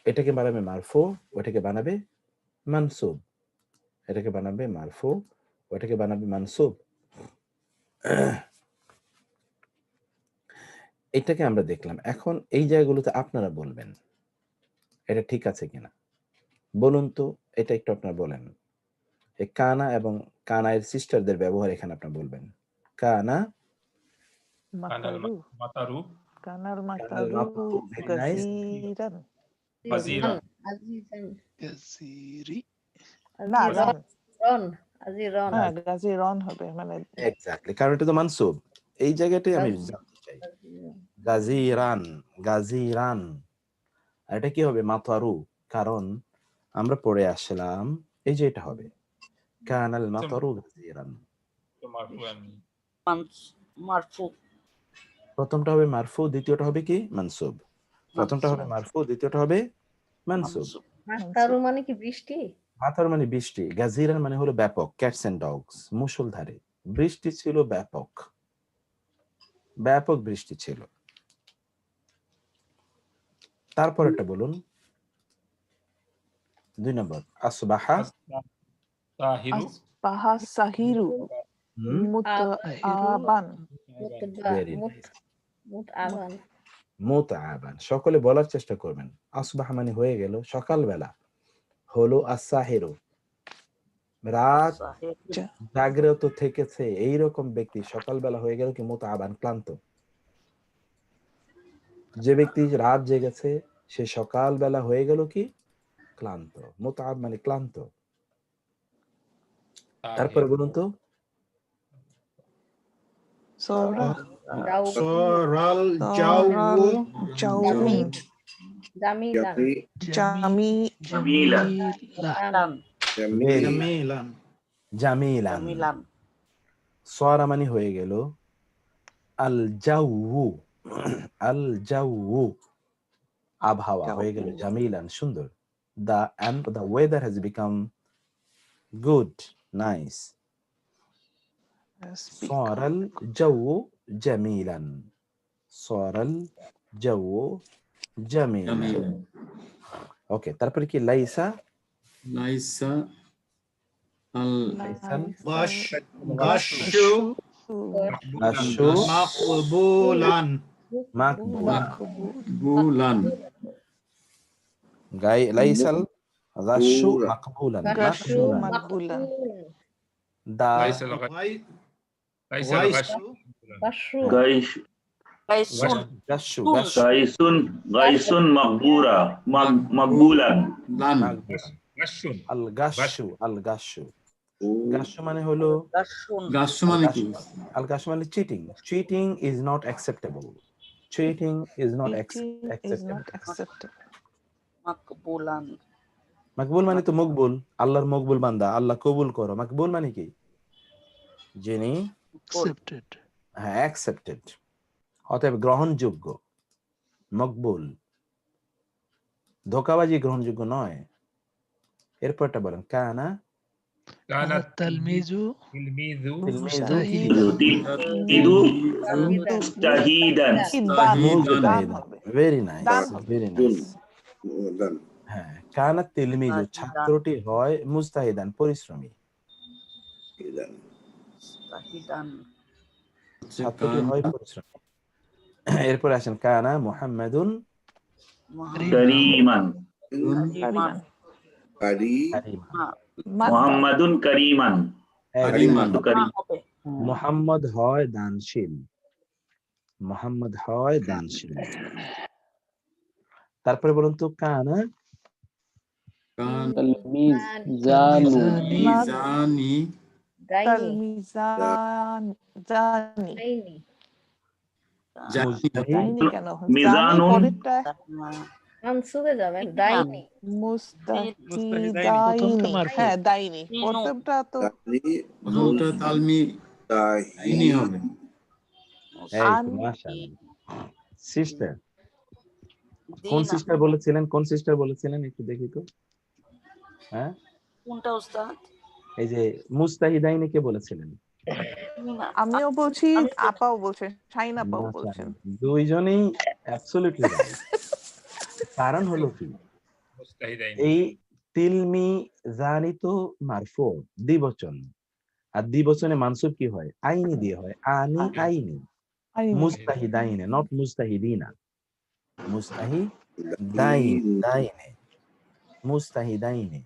এটাকে বানাবে মারফু, ওটাকে বানাবে মানসুব। এটাকে বানাবে মারফু, ওটাকে বানাবে মানসুব। এটাকে আমরা দেখলাম। এখন এই জায়গাগুলোতে আপনারা বলবেন এটা ঠিক আছে কিনা, বলুন তো। এটা একটু আপনারা বলেন। এই কানা এবং কানায়ের সিস্টারদের ব্যবহার এখানে আপনারা বলবেন। কানা কানাল মাতারু কানাল কানাল মাতারু মাতারু, very nice. গাসিরান। বাজিরা না রান, রন আজিরন হ্যাঁ গাজিরান হবে, মানে এক্স্যাক্টলি, কারণ এটা তো মানসুব। এই জায়গাটাই আমি জানতে চাই। গাজিরান, গাজিরান, আর এটা কি হবে? মাতারু, কারণ আমরা পড়ে আসলাম এই যে এটা হবে কানাল মাতারু গাজিরান। তো মারফু আমি মারফু প্রথমটা হবে মারফু, দ্বিতীয়টা হবে কি? মানসুব। প্রথমটা হবে মারফু, দ্বিতীয়টা হবে মানসুব। মাতারু মানে কি বৃষ্টি? মাতারু মানে বৃষ্টি, গাজিরান মানে হলো ব্যাপক, ক্যাটস এন্ড ডগস, মুষলধারে বৃষ্টি ছিল, ব্যাপক ব্যাপক বৃষ্টি ছিল। তারপর একটা বলুন, 2 নম্বর আসবাহা তাহিরু বাহা সাহিরু মুতআবান। Very nice. মুতআবান মুতআবান। সকলে বলার চেষ্টা করবেন। আসবাহা মানে হয়ে গেল, সকালবেলা হলো আসাহিরু, রাত জাগ্রত থেকেছে এইরকম ব্যক্তি সকালবেলা হয়ে গেল কি? মুতআবান, ক্লান্ত। যে ব্যক্তি রাত জেগেছে সে সকালবেলা হয়ে গেল কি? ক্লান্ত। মুতআব মানে ক্লান্ত। তারপরে বলুন তো, সরাল জাউ জাউন জামিলান জামিলা জামিলান জামিলান। সরা মানে হয়ে গেল আল জাউ, আল জাউ আবহাওয়া হয়ে গেল জামিলান, সুন্দর। The weather has become good, nice. সরাল জাউ জামিলান, সরাল জাউ জামিলান। ওকে, তারপরে কি? লাইসা লাইসা আল লাইসাল গাশু গাশু মাকবুলান মাকবুলান। লাইসাল গাশু মাকবুলান, গাশু মাকবুলান। দা লাইসাল লাইসাল গাশু গাইস গাশু গাইসুন মাকবুরা মাকবুলান গাশুন আল গাশু, আল গাশু। গাশু মানে হলো, গাশু মানে কি? আল গাশু মানে cheating. Cheating is not acceptable, cheating is not acceptable. মাকবুলান, মকবুল মানে তো মকবুল, আল্লাহর মকবুল বান্দা, আল্লাহ কবুল করো। মকবুল মানে কি? যিনি হ্যাঁ অ্যাকসেপ্টেড, অতএব গ্রহণযোগ্য। মকবুল, ধোকাবাজি গ্রহণযোগ্য নয়। এরপরটা বলেন কানা কানাত তালমিজু তিলমিযু তিলমিযু তিলমিযু মুজতাহিদান মুজতাহিদান হবে। ভেরি নাইস দান হবে। ভেরি নাইস হ্যাঁ কানাত তিলমিজু ছাত্রটি হয় মুজতাহিদান পরিশ্রমী তাহিদান ছাত্রটি হয় পরিশ্রমী এরপর আসেন কানা মুহাম্মাদুন কারীমান কারিমান কারীমান মুহাম্মাদুন কারীমান একদম কারীম হবে মুহাম্মদ হয় দানশীল মুহাম্মদ হয় দানশীল তারপরে বলুন তো কানা তালমিজানু মিজানি তালমিজান জানি দাইনি জানি জানি কেন জানি মিজানুন পরেরটা মানসুবে যাবেন দাইনি মুস্তাহিদাইনি মারফু। হ্যাঁ দাইনি মিনু। প্রথমটা তো প্রথমটা তালমি ইনি হবে এই আন তো মাশাআল্লাহ সিস্টার কোন দিনা সিস্টার বলেছিলেন কোন সিস্টার বলেছিলেন একটু দেখি তো হ্যাঁ কোনটা উস্তাদ এই যে মুস্তাহিদাইনে কে বলেছিলেন মিনা। আমিও বলছি আমি তো- আপাও বলছেন শাহিন আপাও বলছেন মাশাআল্লাহ দুইজনেই অ্যাবসলিউটলি রাইট কারণ হলো কি মুস্তাহিদাইন এই তিলমি জানি তো মারফু দ্বিবচন আর দ্বিবচনে মানসুব কি হয় আইনি দিয়ে হয় আনি আইনি আইনি। মুস্তাহিদাইনে নট মুস্তাহিদিনা মুস্তাহিদাইনে মুস্তাহিদাইনে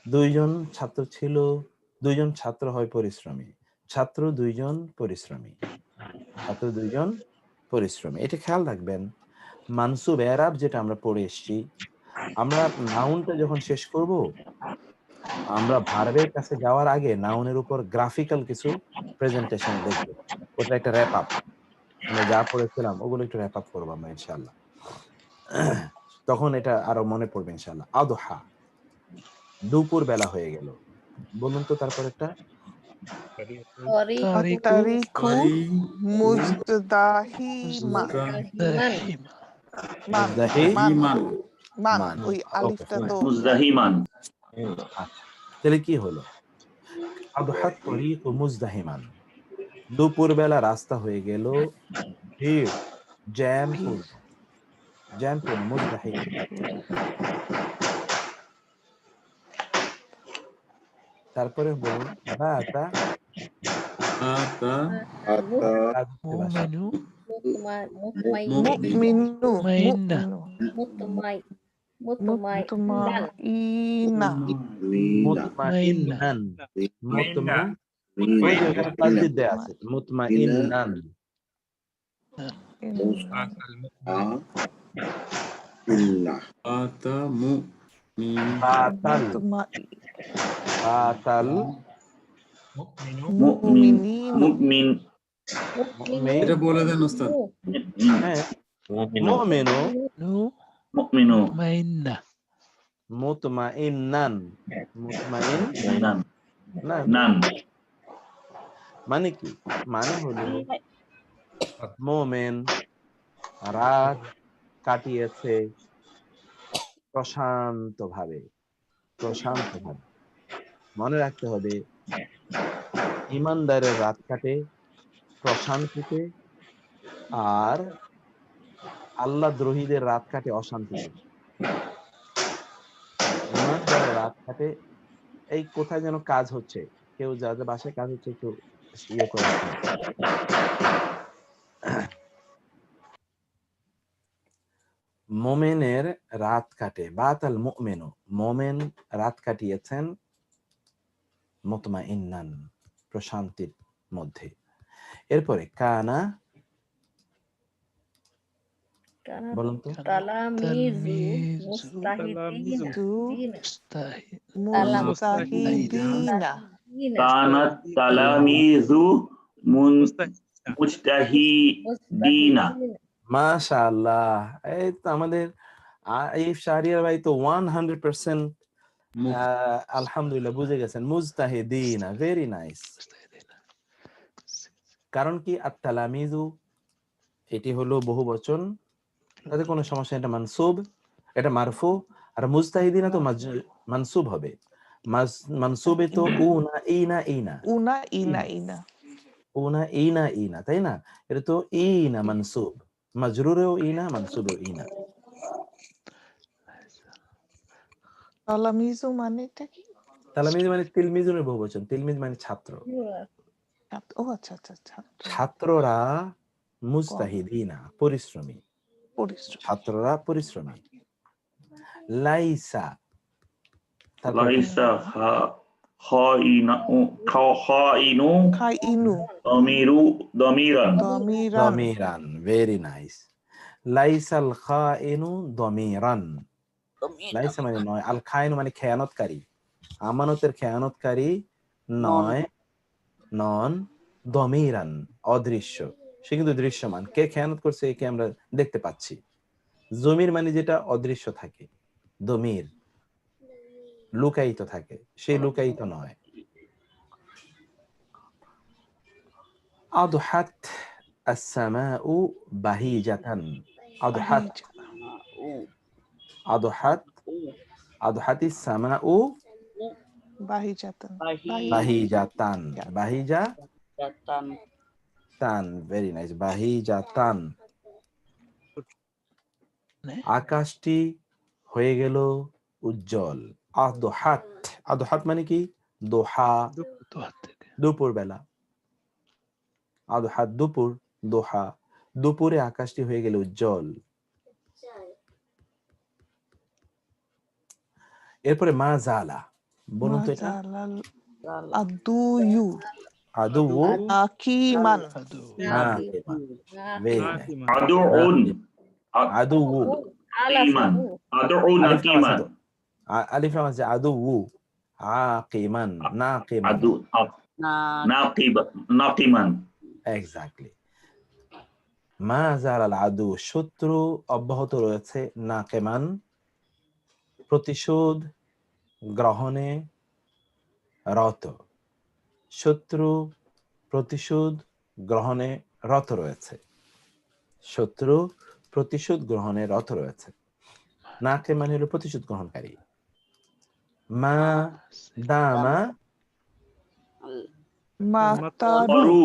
দুইজন ছাত্র ছিল দুইজন ছাত্র হয় পরিশ্রমী ছাত্র দুইজন পরিশ্রমী ছাত্র দুইজন পরিশ্রমী এটা খেয়াল রাখবেন মানসুব এরাব যেটা আমরা পড়ে এসেছি আমরা নাউনটা যখন শেষ করব আমরা ভার্বের কাছে যাওয়ার আগে নাউনের উপর গ্রাফিক্যাল কিছু প্রেজেন্টেশন দেখব ওটা একটা র‍্যাপ আপ আমরা যা পড়েছিলাম ওগুলো একটু র‍্যাপ আপ করবো আমরা ইনশাআল্লাহ তখন এটা আরো মনে পড়বে ইনশাআল্লাহ আদহা দুপুর বেলা হয়ে গেল বলুন তো তারপর একটা তারিখু মুজদাহিমান ইমান মান ওই আলিফটা তো মুজদাহিমান আচ্ছা তাহলে কি হলো আদহাত তরিক মুজদাহিমান দুপুর বেলা রাস্তা হয়ে গেল ভিড় জ্যাম মুজদাহিম তারপরে বলুন বাতা আতা মুমিনু মুমিনু মাইন্না মুতমাইনা মুতমাইন্নান ওই যে ওখানে তাসদীদ দেয়া আছে মুতমাইন্নান আতা মুমিন বাতাল মুমিন এটা বলে দেন ওস্তাদ মুমিনু মুমিনু মাইন্না মুতমাইন্নান নান নান মানে কি মানে হলো মুমিন রাত কাটিয়েছে প্রশান্তভাবে মনে রাখতে হবে ইমানদারের রাত কাটে প্রশান্তিতে আর আল্লাহ দ্রোহীদের রাত কাটে অশান্তিতে ইমানদারের রাত কাটে এই কোথায় যেন কাজ হচ্ছে কেউ যাদের বাসায় কাজ হচ্ছে একটু ইয়ে করে মোমেনের রাত কাটে বাতাল মুমিনু মোমেন রাত কাটিয়েছেন মুতমাইন্নান প্রশান্তির মধ্যে এরপরে কানা বলুন তো কানাত তালামিযু মুজতাহিদিনা মাশাআল্লাহ এই তো আমাদের আইফ শাহরিয়ার ভাই তো 100% আলহামদুলিল্লাহ বুঝে গেছেন মুজতাহিদিনা ভেরি নাইস কারণ কি আত-তালামিযু এটি হলো বহুবচন তাতে কোনো সমস্যা এটা মানসুব এটা মারফু আর মুজতাহিদিনা তো মানসুব হবে মানসুবে তো উনা ইনা ইনা উনা ইনা ইনা উনা ইনা ইনা, তাই না? এটা তো ইনা মানসুব, মাজরুরেও ইনা, মানসুবেও ইনা। তালামিজু মানেটা কি? তালামিজ মানে তিলমিজুনের বহুবচন, তিলমিজ মানে ছাত্র। ও আচ্ছা আচ্ছা আচ্ছা, ছাত্ররা মুজতাহিদিনা, পরিশ্রমী। পরিশ্রম। ছাত্ররা পরিশ্রমী। লাইসা, তারপর লাইসা খাইনা খাইনু খাইনু দমিরান দমিরান দমিরান, ভেরি নাইস। লাইসাল খাইনু দমিরান, লাইসা মানে নয়, আল খাইনু মানে খেয়ানতকারী, আমানতের খেয়ানতকারী নয়, নন, দমিরান অদৃশ্য, সে কিন্তু দৃশ্যমান। কে খেয়ানত করছে একে আমরা দেখতে পাচ্ছি। জমির মানে যেটা অদৃশ্য থাকে, দমির লুকায়িত থাকে, সেই লুকায়িত নয়। আদহাত আস-সামাউ বাহিজাতান, আদহাত আদহাত আদহাতিস সামাউ বাহিজাতান বাহিজাতান, বাহিজা জাতান তান, ভেরি নাইস, বাহিজাতান। আকাশটি হয়ে গেল উজ্জ্বল। আদহাত, আদহাত মানে কি? দোহা, দুপুর বেলা। আদহাত দুপুর, দোহা, দুপুরে আকাশটি হয়ে গেল উজ্জ্বল। এরপরে মা জালা, বলুন তো এটা। আদুয়ু আদু আকিমান ভেরি নাইস। আদুউন আদু আকিমান আদুউন আকিমান আলিফ লাম আছে, আদু আকিমান নাকিমান, আদু নাকিমান এক্স্যাক্টলি। মা জালাল আদু, শত্রু অব্যাহত রয়েছে, নাকিমান প্রতিশোধ গ্রহণে রত, শত্রু প্রতিশোধ গ্রহণে রত রয়েছে, শত্রু প্রতিশোধ গ্রহণে রত রয়েছে। নাকিমান হলো প্রতিশোধ গ্রহণকারী। মা দামা মাতারু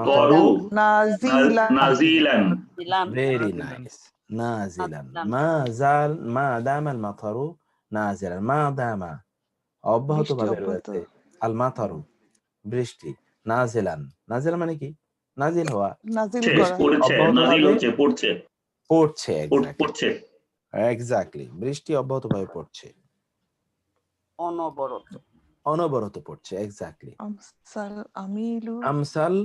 করু নাজিলান ভেরি নাইস, নাজিলান। মা জাল মা দামাল মাতারু নাজিলান, মা দামা অব্যাহত ভাবে রয়েছে, আল মাতারু বৃষ্টি, নাজিলান, নাজিলান মানে কি? নাজিল হওয়া, নাজিল করা, পড়ছে, পড়ছে এক্স্যাক্টলি, বৃষ্টি অব্যাহত ভাবে পড়ছে, অনবরত অনবরত পড়ছে, এক্স্যাক্টলি। আমসাল আমিলু আমসাল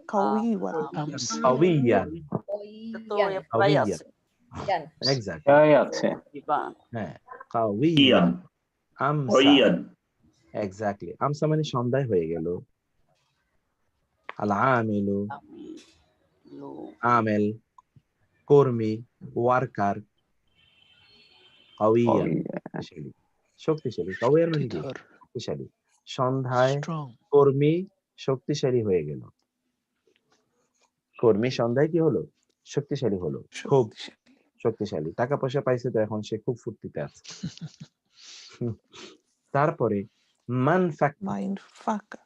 কাউইওয়ান কাউইয়ান, তো প্রায় আছে এক্স্যাক্টলি আছে। হ্যাঁ, কাউইয়ান, আমসা, এক্স্যাক্টলি। আমসা মানে সন্ধ্যায় হয়ে গেল। আল আমিলু, আমেল কর্মী, ওয়ার্কার, কাউইয়ান শক্তিশালী, শক্তিশালী। কাউইয়ান মানে কি? শক্তিশালী। সন্ধ্যায় কর্মী শক্তিশালী হয়ে গেল, কর্মী সন্ধ্যায় কি হলো? শক্তিশালী হলো, খুব শক্তিশালী। টাকা পয়সা পাইছে তো এখন সে খুব ফুর্তিতে আছে। তারপরে মানফাক্কা,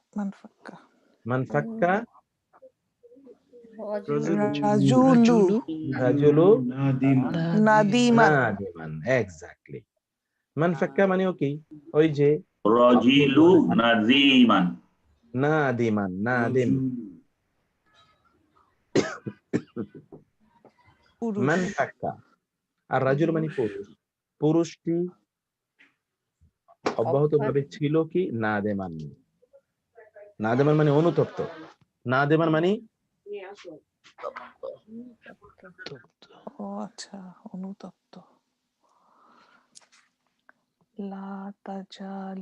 মানফাক্কা রাজুলু নাদিমান, এক্স্যাক্টলি। মানফাক্কা মানেও কি? ওই যে রাজিলু নাদিমান নাদিমান, নাদিম। মানফাক্কা আর রাজুল মানে পুরুষ, পুরুষটি অব্যাহত ভাবে ছিল কি? নাদেমান, নাদেমান মানে অনুতপ্ত, নাদেমান মানে ও আচ্ছা, অনুতপ্ত। লা তাজাল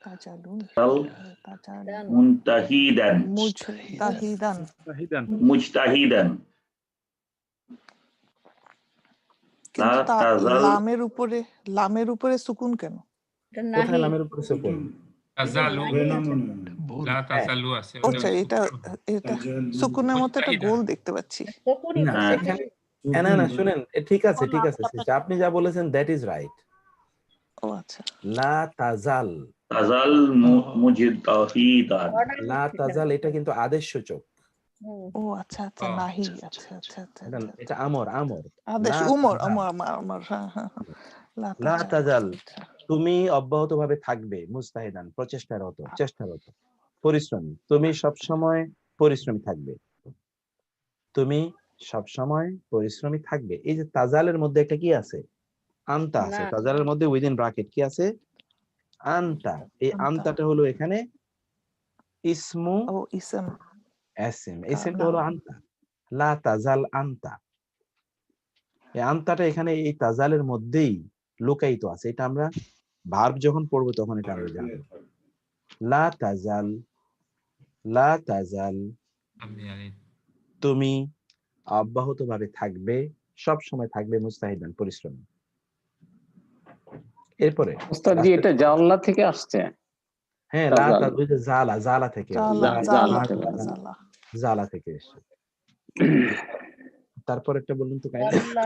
তাজালুন মুনতাহিদান মুজতাহিদান লামের উপরে সুকুন কেন? কোথায় লামের উপরে সুকুন? তাজালু, লা তাজালু আছে। আচ্ছা, এটা সুকুনের মতো একটা গোল দেখতে পাচ্ছি। না, শুনেন, ঠিক আছে, ঠিক আছে, আপনি যা বলেছেন দ্যাট ইজ রাইট। ও আচ্ছা। লা তাজাল, তাজাল মুজতাহিদান। লা তাজাল এটা কিন্তু আদেশ সূচক। ও আচ্ছা আচ্ছা, নাহি, আচ্ছা আচ্ছা আচ্ছা এটা আচ্ছা। এটা আমর, আমর। আদেশ, লা উমর, তাজাল, আমর, হ্যাঁ হ্যাঁ হ্যাঁ। লা লা তাজাল, তাজাল, আচ্ছা। তুমি অব্যাহতভাবে থাকবে, মুস্তাহিদান প্রচেষ্টারত, চেষ্টারত, পরিশ্রমী। তুমি সবসময় পরিশ্রমী থাকবে, তুমি সবসময় পরিশ্রমী থাকবে। এই যে তাজালের মধ্যে একটা কি আছে? আনতা আছে। না। তাজালের মধ্যে উইদিন ব্র্যাকেট কি আছে? আনতা। এই আনতা। আনতাটা হলো এখানে ইসমু ও ইসম। এসিম। এসিমটা না। হলো আনতা। লা তাজাল আনতা। এই আনতাটা এখানে এই তাজালের মধ্যেই লুকায়িত আছে। এটা আমরা ভার্ব যখন পড়বো তখন এটা আমরা জানবো। লা তাজাল, লা তাজাল, তুমি অব্যাহতভাবে থাকবে, সব সময় থাকবে, মুস্তাহিদান পরিশ্রমী। এরপরে ওস্তাদ জি, এটা জাল্লা থেকে আসছে। হ্যাঁ, লা তাজাল। তাজ, ওই যে জালা, জালা থেকে, জালা, জালা জালা, থেকে। জালা। জালা থেকে এসেছে। তারপর একটা বলুন তো কাইন্ডলি। আল্লাহ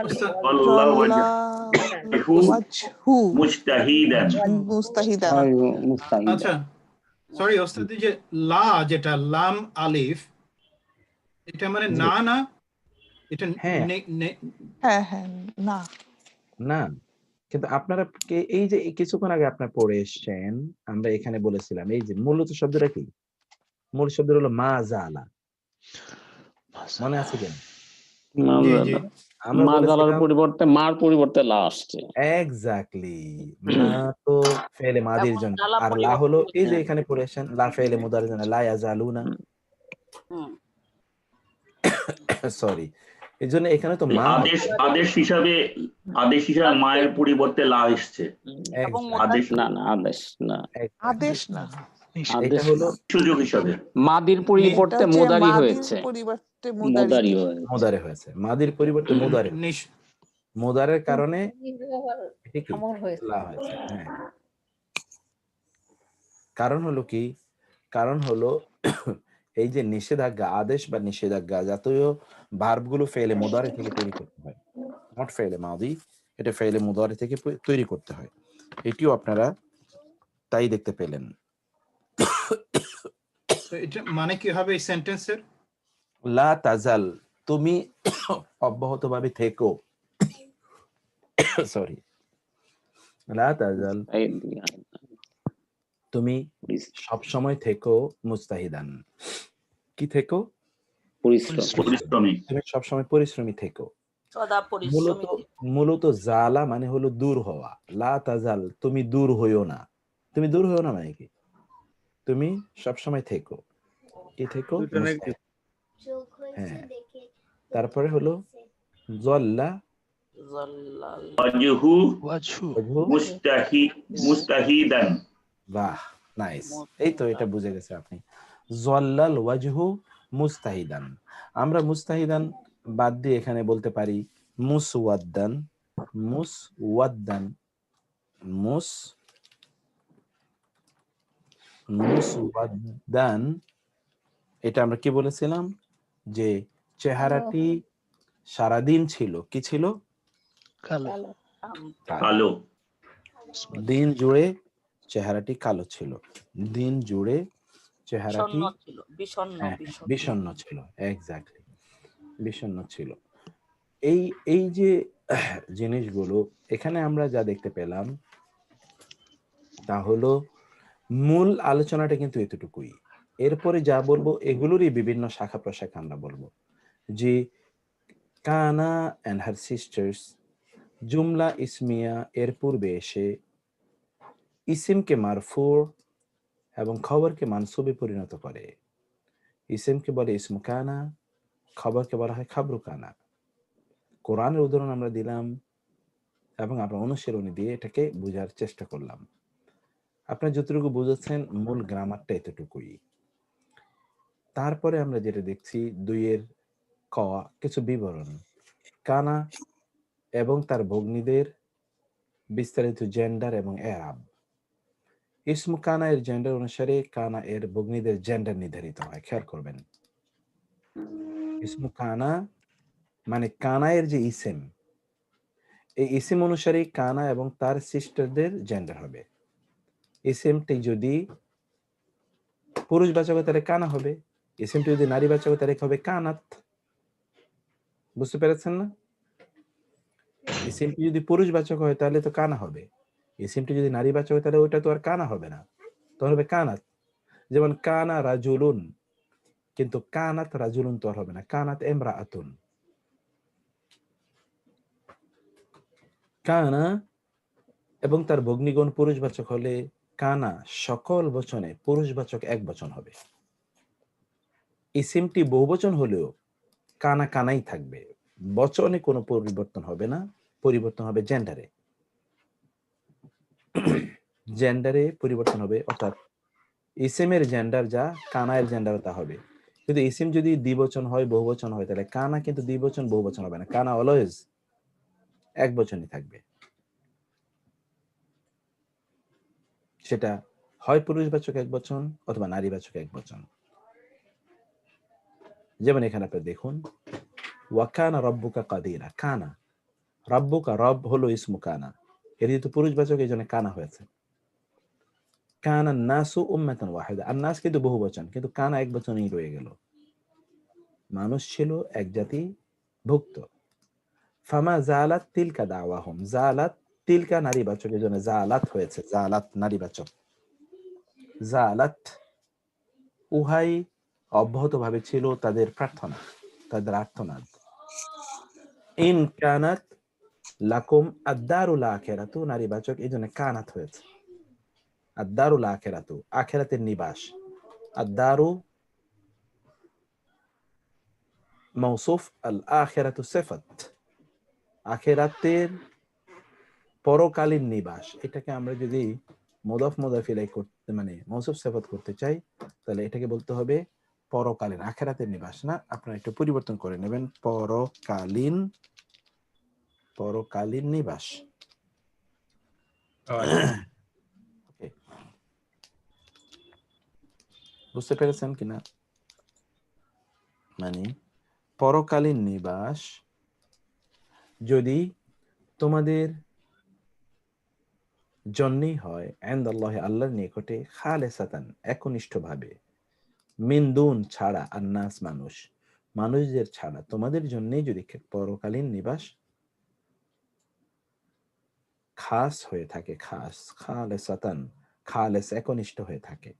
জাল্লা ওয়াজহু মুজতাহিদান। মুস্তাহিদান। হয় মুস্তাহিদ। আচ্ছা, সরি ওস্তাদ, এই যে লা, যেটা লাম আলিফ, এটা মানে জি। না, না এটা হ্যাঁ। হ্যাঁ হ্যাঁ, না। না, কিন্তু আপনারা এই যে কিছুক্ষণ আগে আপনারা পড়ে এসেছেন, আমরা এখানে বলেছিলাম এই যে মূলত শব্দটা কি? মূল শব্দ হলো মা জালা। মনে আছে কিনা? জি জি। আমরা মা জালার বলেছিলাম পরিবর্তে মার পরিবর্তে লা আসছে। এক্স্যাক্টলি। মা তো ফেলে মাদির এবং জন্য, জালা আর লা পরিবর্তন হলো এই যে হচ্ছে। এখানে পড়ে এসেছেন লা ফেলে মুদারির জন্য, লা ইয়াজালুনা। হুম। সরি, এই জন্য এখানে তো মা আদেশ আদেশ হিসাবে মায়ের পরিবর্তে লা এসছে। এবং আদেশ না না, আদেশ না। আদেশ না। এটা আদেশ হলো সুযোগ হিসাবে। মাদির এটা পরিবর্তে হচ্ছে মুদারি মাদির হয়েছে। পরিবর্তে মুদারি মুদারি। হয়েছে। মুদারে হয়েছে, মাদির পরিবর্তে মুদারে। মুদারের কারণে এটা কি আমর হয়েছে। লা হয়েছে। হ্যাঁ, কারণ হলো কি? কারণ হলো এই যে নিষেধাজ্ঞা, আদেশ বা নিষেধাজ্ঞা জাতীয় ভার্বগুলো ফেলে মুদারে থেকে তৈরি করতে হয়, নট ফেলে মাদি, এটা ফেলে মুদারে থেকে তৈরি করতে হয়। এটিও আপনারা তাই দেখতে পেলেন। তো এটা মানে কি হবে এই সেন্টেন্সের? লা তাজাল, তুমি অব্যাহতভাবে থেকো। সরি, লা তাজাল, তুমি সব সময় থেকো, মুস্তাহিদান, কি থেকো? পরিশ্রমী। তুমি সবসময় পরিশ্রমী থেকো। সদা পরিশ্রমী। মূলত জালা মানে হলো দূর হওয়া। লা তাজাল, তুমি দূর হইও না। তুমি দূর হইও না মানে কি? তুমি সবসময় থেকো, কি থেকো? মুস্তাহিদ। হ্যাঁ, তারপরে হলো জল্লা ওয়াজহু মুস্তাহিদান। বাহ, নাইস। এই তো এটা বুঝে গেছে আপনি। জল্লাল ওয়াজহু মুস্তাহিদান। আমরা মুস্তাহিদান বাদ দিয়ে এখানে বলতে পারি মুসওয়াদ্দান, মুসওয়াদ্দান, মুসওয়াদ্দান। এটা আমরা কি বলেছিলাম? যে চেহারাটি সারাদিন ছিল, কি ছিল? কালো। দিন জুড়ে চেহারাটি কালো ছিল, দিন জুড়ে চেহারাটি বিষণ্ণ ছিল। এক্স্যাক্টলি, বিষণ্ণ ছিল। এই যে জিনিসগুলো এখানে আমরা যা দেখতে পেলাম তা হলো মূল আলোচনাটা কিন্তু এতটুকুই। এরপরে যা বলবো এগুলোরই বিভিন্ন শাখা প্রশাখা আমরা বলবো। যে কানা এন্ড হার সিস্টার্স, জুমলা ইসমিয়া এর পূর্বে এসে ইসিমকে মারফু এবং খবরকে মানসুবে পরিণত করে। ইসিমকে বলে ইসমু কানা, খবরকে বলা হয় খাবরু কানা। কোরআনের উদাহরণ আমরা দিলাম এবং আমরা অনুশীলনী দিয়ে এটাকে বোঝার চেষ্টা করলাম। আপনারা যতটুকু বুঝেছেন মূল গ্রামারটা এতটুকুই। তারপরে আমরা যেটা দেখছি 2 ক কিছু বিবরণ, কানা এবং তার ভগ্নীদের বিস্তারিত জেন্ডার এবং এরাব। ইসমু কানা এর জেন্ডার অনুসারে কানা এর ভগ্নীদের জেন্ডার নির্ধারিত হয়, খেয়াল করবেন। ইসমু কানা মানে কানা এর যে ইসেম, এই ইসিম অনুসারে কানা এবং তার সিস্টারদের জেন্ডার হবে। ইসিমটি যদি পুরুষবাচক হয় তাহলে কানা হবে, ইসিমটি যদি নারীবাচক হয় তাহলে হবে কানাত। বুঝতে পেরেছেন না? ইসিমটি যদি পুরুষবাচক হয় তাহলে তো কানা হবে, ইসিমটি যদি নারীবাচক হয় তাহলে ওইটা তো আর কানা হবে না, তখন হবে কানাত। যেমন কানা রাজুলুন, কিন্তু কানাত রাজুলুন তো আর হবে না, কানাত ইমরাআতুন। কানা এবং তার ভগ্নিগণ পুরুষবাচক হলে কানা সকল বচনে পুরুষবাচক এক বচন হবে। ইসিমটি বহুবচন হলেও কানা কানাই থাকবে, বচনে কোনো পরিবর্তন হবে না, পরিবর্তন হবে জেন্ডারে। জেন্ডারে পরিবর্তন হবে, অর্থাৎ ইসিমের জেন্ডার যা কানায়ের জেন্ডার তা হবে। কিন্তু ইসিম যদি দ্বিবচন হয় বহুবচন হয় তাহলে কানা কিন্তু দ্বিবচন বহুবচন হবে না, কানা অলওয়েজ এক বচনই থাকবে। সেটা হয় পুরুষবাচক এক বচন অথবা নারীবাচক এক বচন। যেমন এখানে আপনি দেখুন, ওয়াকানা রব্বুকা কাদিরা, কানা রব্বুকা, রব হলো ইসমু কানা, এর যেহেতু পুরুষবাচক এই জন্য কানা হয়েছে। কানা নাসু উম্মাতান ওয়াহিদা, আর নাস কিন্তু বহুবচন, কিন্তু কানা এক বচনই রয়ে গেল, মানুষ ছিল এক জাতি ভুক্ত। ফামা জালাত তিলকা দাওয়াহুম, জালাত তিলকা নারীবাচক এই জন্য জালাত হয়েছে, জালাত নারীবাচক। জালাত উহাই অব্যাহতভাবে ছিল তাদের প্রার্থনা, তাদের আর্তনাদ। ইন কানাত লাকুম আদ-দারুল আখিরাতু, নারীবাচক এই জন্য কানাত হয়েছে। আদ-দারুল আখিরাতু, আখিরাতের নিবাস। আদ-দারু মৌসুফ, আল আখিরাতু সিফাত, আখিরাতের পরকালীন নিবাস। এটাকে আমরা যদি মুদাফ মুদাফ ইলাইহি করতে মানে মৌসুফ সিফাত করতে চাই তাহলে এটাকে বলতে হবে পরকালীন, আখিরাতের নিবাস না, আপনারা একটু পরিবর্তন করে নেবেন, পরকালীন, পরকালীন নিবাস। Okay. বুঝতে পেরেছেন কিনা? মানে পরকালীন নিবাস যদি তোমাদের জন্যই হয় ইনদাল্লাহি, আল্লাহর নিকটে, খালেসাতান একনিষ্ঠভাবে, মিন দুন ছাড়া, আন্নাস মানুষ, মানুষদের ছাড়া তোমাদের জন্যই যদি পরকালীন নিবাস খাস হয়ে থাকে, খাস, খালেসাতান, খালেস একনিষ্ঠ হয়ে থাকে।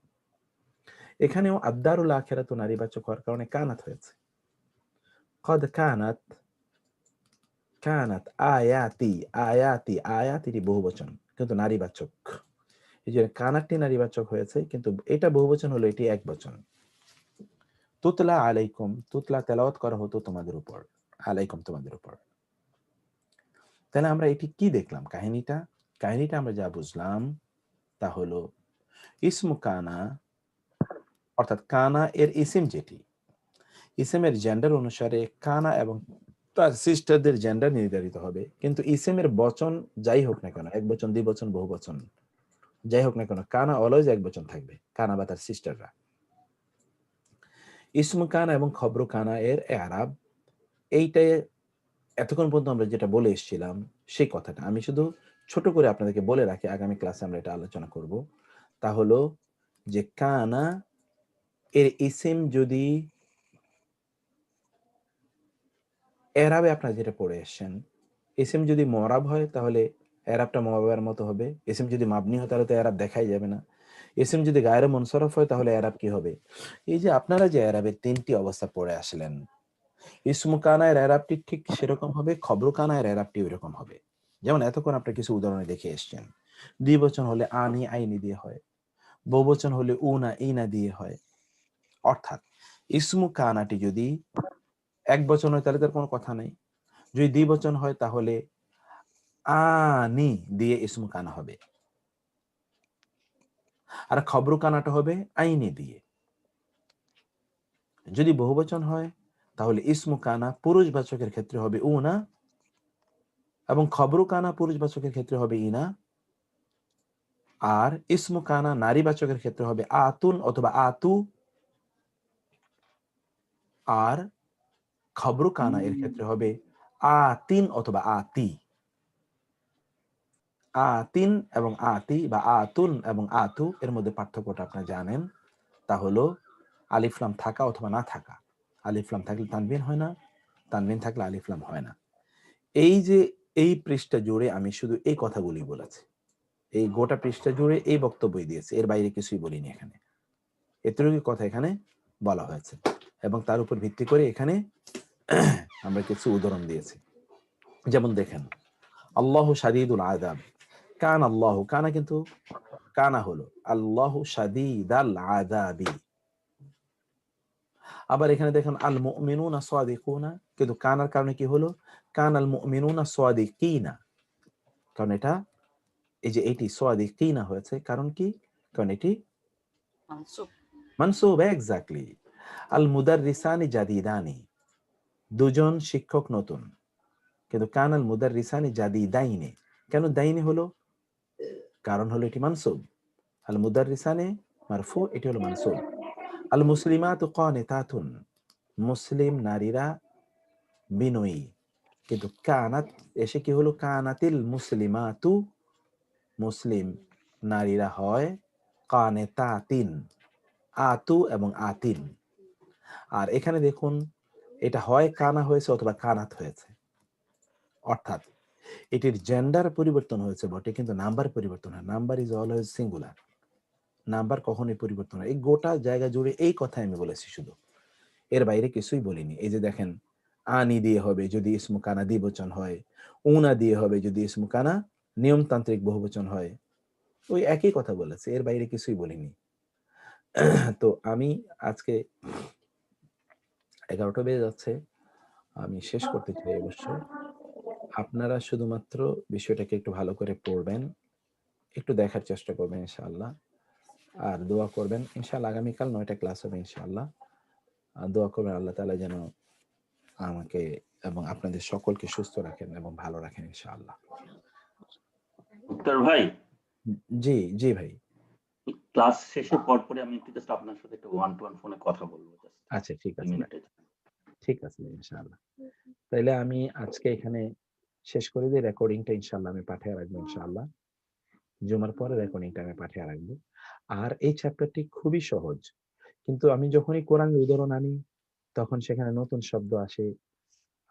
এখানেও আদ-দারুল আখিরাতু নারীবাচক হওয়ার কারণে কানাত হয়েছে। কদ কানাত, কানাত আয়াতি, আয়াতি, আয়াতিরই বহুবচন কিন্তু নারীবাচক, এই যে কানাতটি নারীবাচক হয়েছে, কিন্তু এটা বহুবচন হলো এটি এক বচন। তুতলা আলাইকুম, তুতলা তেলাওয়াত করা হতো তোমাদের উপর, আলাইকুম তোমাদের উপর। তাহলে আমরা এটি কি দেখলাম? কাহিনীটা আমরা যা বুঝলাম তা হলো ইসমু কানা, অর্থাৎ কানা এর ইসিম যেটি, ইসিমের জেন্ডার অনুসারে কানা এবং তার সিস্টারদের জেন্ডার নির্ধারিত হবে, কিন্তু ইসিমের বচন যাই হোক না কেন, এক বচন, দ্বিবচন, বহুবচন যাই হোক না কেন, কানা অলওয়েজ এক বচন থাকবে, কানা বা তার সিস্টাররা। ইসমু কানা এবং খবরু কানা এর এরাব, এইটাই এতক্ষণ পর্যন্ত আমরা যেটা বলে এসেছিলাম সেই কথাটা আমি শুধু ছোট করে আপনাদেরকে বলে রাখি, আগামী ক্লাসে আমরা এটা আলোচনা করব। তা হলো যে কানা এর ইসিম যদি এরাবে আপনারা যেটা পড়ে এসেছেন, ইসিম যদি মরাব হয় তাহলে এরাবটা মরাবের মতো হবে, ইসিম যদি মাবনি হয় তাহলে তো এরাব দেখাই যাবে না, ইসিম যদি গায়রে মুনসরফ হয় তাহলে এরাব কি হবে? এই যে আপনারা যে এরাবের তিনটি অবস্থা পড়ে আসলেন, ইসমু কানায়ের এরাবটি ঠিক সেরকম হবে, খবরু কানায়ের এরাবটি ওইরকম হবে। যেমন এতক্ষণ আপনারা কিছু উদাহরণে দেখে এসেছেন, দ্বিবচন হলে আনি আইনি দিয়ে হয়, বহুবচন হলে উনা ইনা দিয়ে হয়। অর্থাৎ ইসমু কানাটি যদি এক বচন হয় তাহলে তার কোনো কথা নেই, যদি দ্বিবচন হয় তাহলে আনি দিয়ে ইসমু কানা হবে, আর খবরু কানাটা হবে আইনি দিয়ে। যদি বহুবচন হয় তাহলে ইসমু কানা পুরুষবাচকের ক্ষেত্রে হবে উনা এবং খবরু কানা পুরুষবাচকের ক্ষেত্রে হবে ইনা, আর ইসমু কানা নারীবাচকের ক্ষেত্রে হবে আতুন অথবা আতু, আর খবরু কানা এর ক্ষেত্রে হবে আতিন অথবা আতি। আতিন এবং আতি বা আতুন এবং আতু এর মধ্যে পার্থক্যটা আপনারা জানেন, তা হলো আলিফ লাম থাকা অথবা না থাকা। আলিফ লাম থাকলে তানবিন হয় না, তানবিন থাকলে আলিফ লাম হয় না। এই যে এই পৃষ্ঠা জুড়ে আমি শুধু এই কথাগুলি বলেছি, এই গোটা পৃষ্ঠা জুড়ে এই বক্তব্যই দিয়েছি, এর বাইরে কিছুই বলিনি। এখানে এতটুকু কথা এখানে বলা হয়েছে এবং তার উপর ভিত্তি করে এখানে আমরা কিছু উদাহরণ দিয়েছি। যেমন দেখেন, আল্লাহু শাদীদুল আযাব, কান আল্লাহু, কানা কিন্তু কানা হলো আল্লাহু শাদীদাল আযাবি। আবার এখানে দেখেন আল মুমিনুনা সাদিকুনা, কিন্তু কানার কারণে কি হলো কানাল মুমিনুনা সাদিকিনা, কারণ এটা এই যে এটি সাদিকিনা হয়েছে, কারণ কি, কারণ এটি মানসুব। মানসুব। এক্স্যাক্টলি। আল মুদাররিসানি জাদিদানি, দুজন শিক্ষক নতুন, কিন্তু কানাল মুদাররিসানি জাদিদাইনি, কেন দাইনি হলো, কারণ হলো এটি মানসুব। আল মুদাররিসানি মারফু, এটি হলো মানসুব। আল মুসলিমাতু কানিতাতুন, মুসলিম নারীরা বিনয়ী, কিন্তু কানাত এসে কি হলো কানাতিল মুসলিমাতু, মুসলিম নারীরা হয় কানেতাতিন, আতু এবং আতিন। আর এখানে দেখুন এটা হয় কানা হয়েছে অথবা কানাত হয়েছে, অর্থাৎ এটির জেন্ডার পরিবর্তন হয়েছে বটে, কিন্তু নাম্বার পরিবর্তন হয়। Number is always singular, number কখনোই পরিবর্তন হয়। এই গোটা জায়গা জুড়ে এই কথা আমি বলেছি, শুধু এর বাইরে কিছুই বলিনি। এই যে দেখেন, আনি দিয়ে হবে যদি ইসমু কানা দ্বিবচন হয়, উনা দিয়ে হবে যদি ইসমু কানা নিয়মতান্ত্রিক বহুবচন হয়, ওই একই কথা বলেছে, এর বাইরে কিছুই বলিনি। তো আমি আজকে 11টা বেজে যাচ্ছে, আমি শেষ করতে চাই। অবশ্যই আপনারা শুধুমাত্র বিষয়টাকে একটু ভালো করে পড়বেন, একটু দেখার চেষ্টা করবেন ইনশাআল্লাহ, আর দোয়া করবেন ইনশাআল্লাহ। আগামীকাল 9টা ক্লাস হবে ইনশাআল্লাহ। দোয়া করবেন আল্লাহ তাআলা যেন আমাকে এবং আপনাদের সকলকে সুস্থ রাখেন এবং ভালো রাখেন ইনশাআল্লাহ। মুক্তার ভাই, জি জি ভাই। ক্লাস শেষের পরে আমি একটু জাস্ট আপনার সাথে একটা 1-to-1 ফোনে কথা বলবো। আচ্ছা ঠিক আছে, ঠিক আছে ইনশাআল্লাহ। তাইলে আমি আজকে এখানে শেষ করে দিই। রেকর্ডিংটা ইনশাআল্লাহ আমি পাঠিয়ে রাখবো ইনশাআল্লাহ, জুমার পরে রেকর্ডিংটা আমি পাঠিয়ে রাখবো। আর এই চ্যাপ্টারটি খুবই সহজ, কিন্তু আমি যখনই কোরআনের উদাহরণ আনি তখন সেখানে নতুন শব্দ আসে।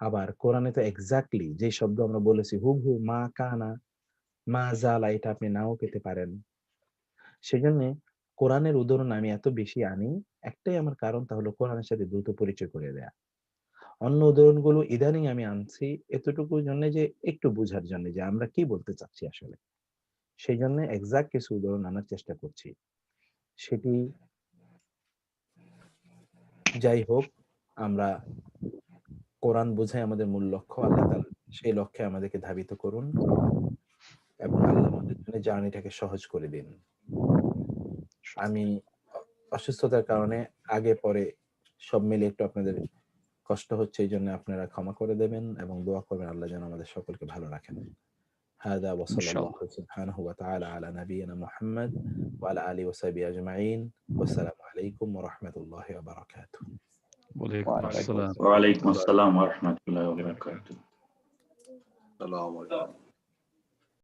আবার কোরআনে তো এক্স্যাক্টলি যে শব্দ আমরা বলেছি হুবহু মা কানা মা জালা, এটা আপনি নাও পেতে পারেন। সেজন্য কোরআনের উদাহরণ আমি এত বেশি আনি, একটাই আমার কারণ, তা হলো কোরআনের সাথে দ্রুত পরিচয় করে দেয়া। অন্য উদাহরণগুলো ইদানিং আমি আনছি এতটুকুর জন্য যে একটু বোঝার জন্য যে আমরা কি বলতে চাচ্ছি আসলে, সেই জন্য এক্সাক্ট কিছু উদাহরণ আনার চেষ্টা করছি। সেটি যাই হোক, আমরা কোরআন বোঝাই আমাদের মূল লক্ষ্য। আল্লাহ তাআলা সেই লক্ষ্যে আমাদেরকে ধাবিত করুন এবং আল্লাহ আমাদের জন্য জার্নিটাকে সহজ করে দিন। আমি অসুস্থতার কারণে আগে পরে সব মিলে একটু আপনাদের কষ্ট হচ্ছে, এই জন্য আপনারা ক্ষমা করে দেবেন এবং দোয়া করবেন আল্লাহ যেন আমাদের সকলকে ভালো রাখেন। هذا وصلى الله سبحانه وتعالى على نبينا محمد وعلى آله وصحبه أجمعين، والسلام عليكم ورحمة الله وبركاته. ওয়ালাইকুম আসসালাম। ওয়ালাইকুম আসসালাম ওয়া রাহমাতুল্লাহি ওয়া বারাকাতুহু। আসসালামু আলাইকুম।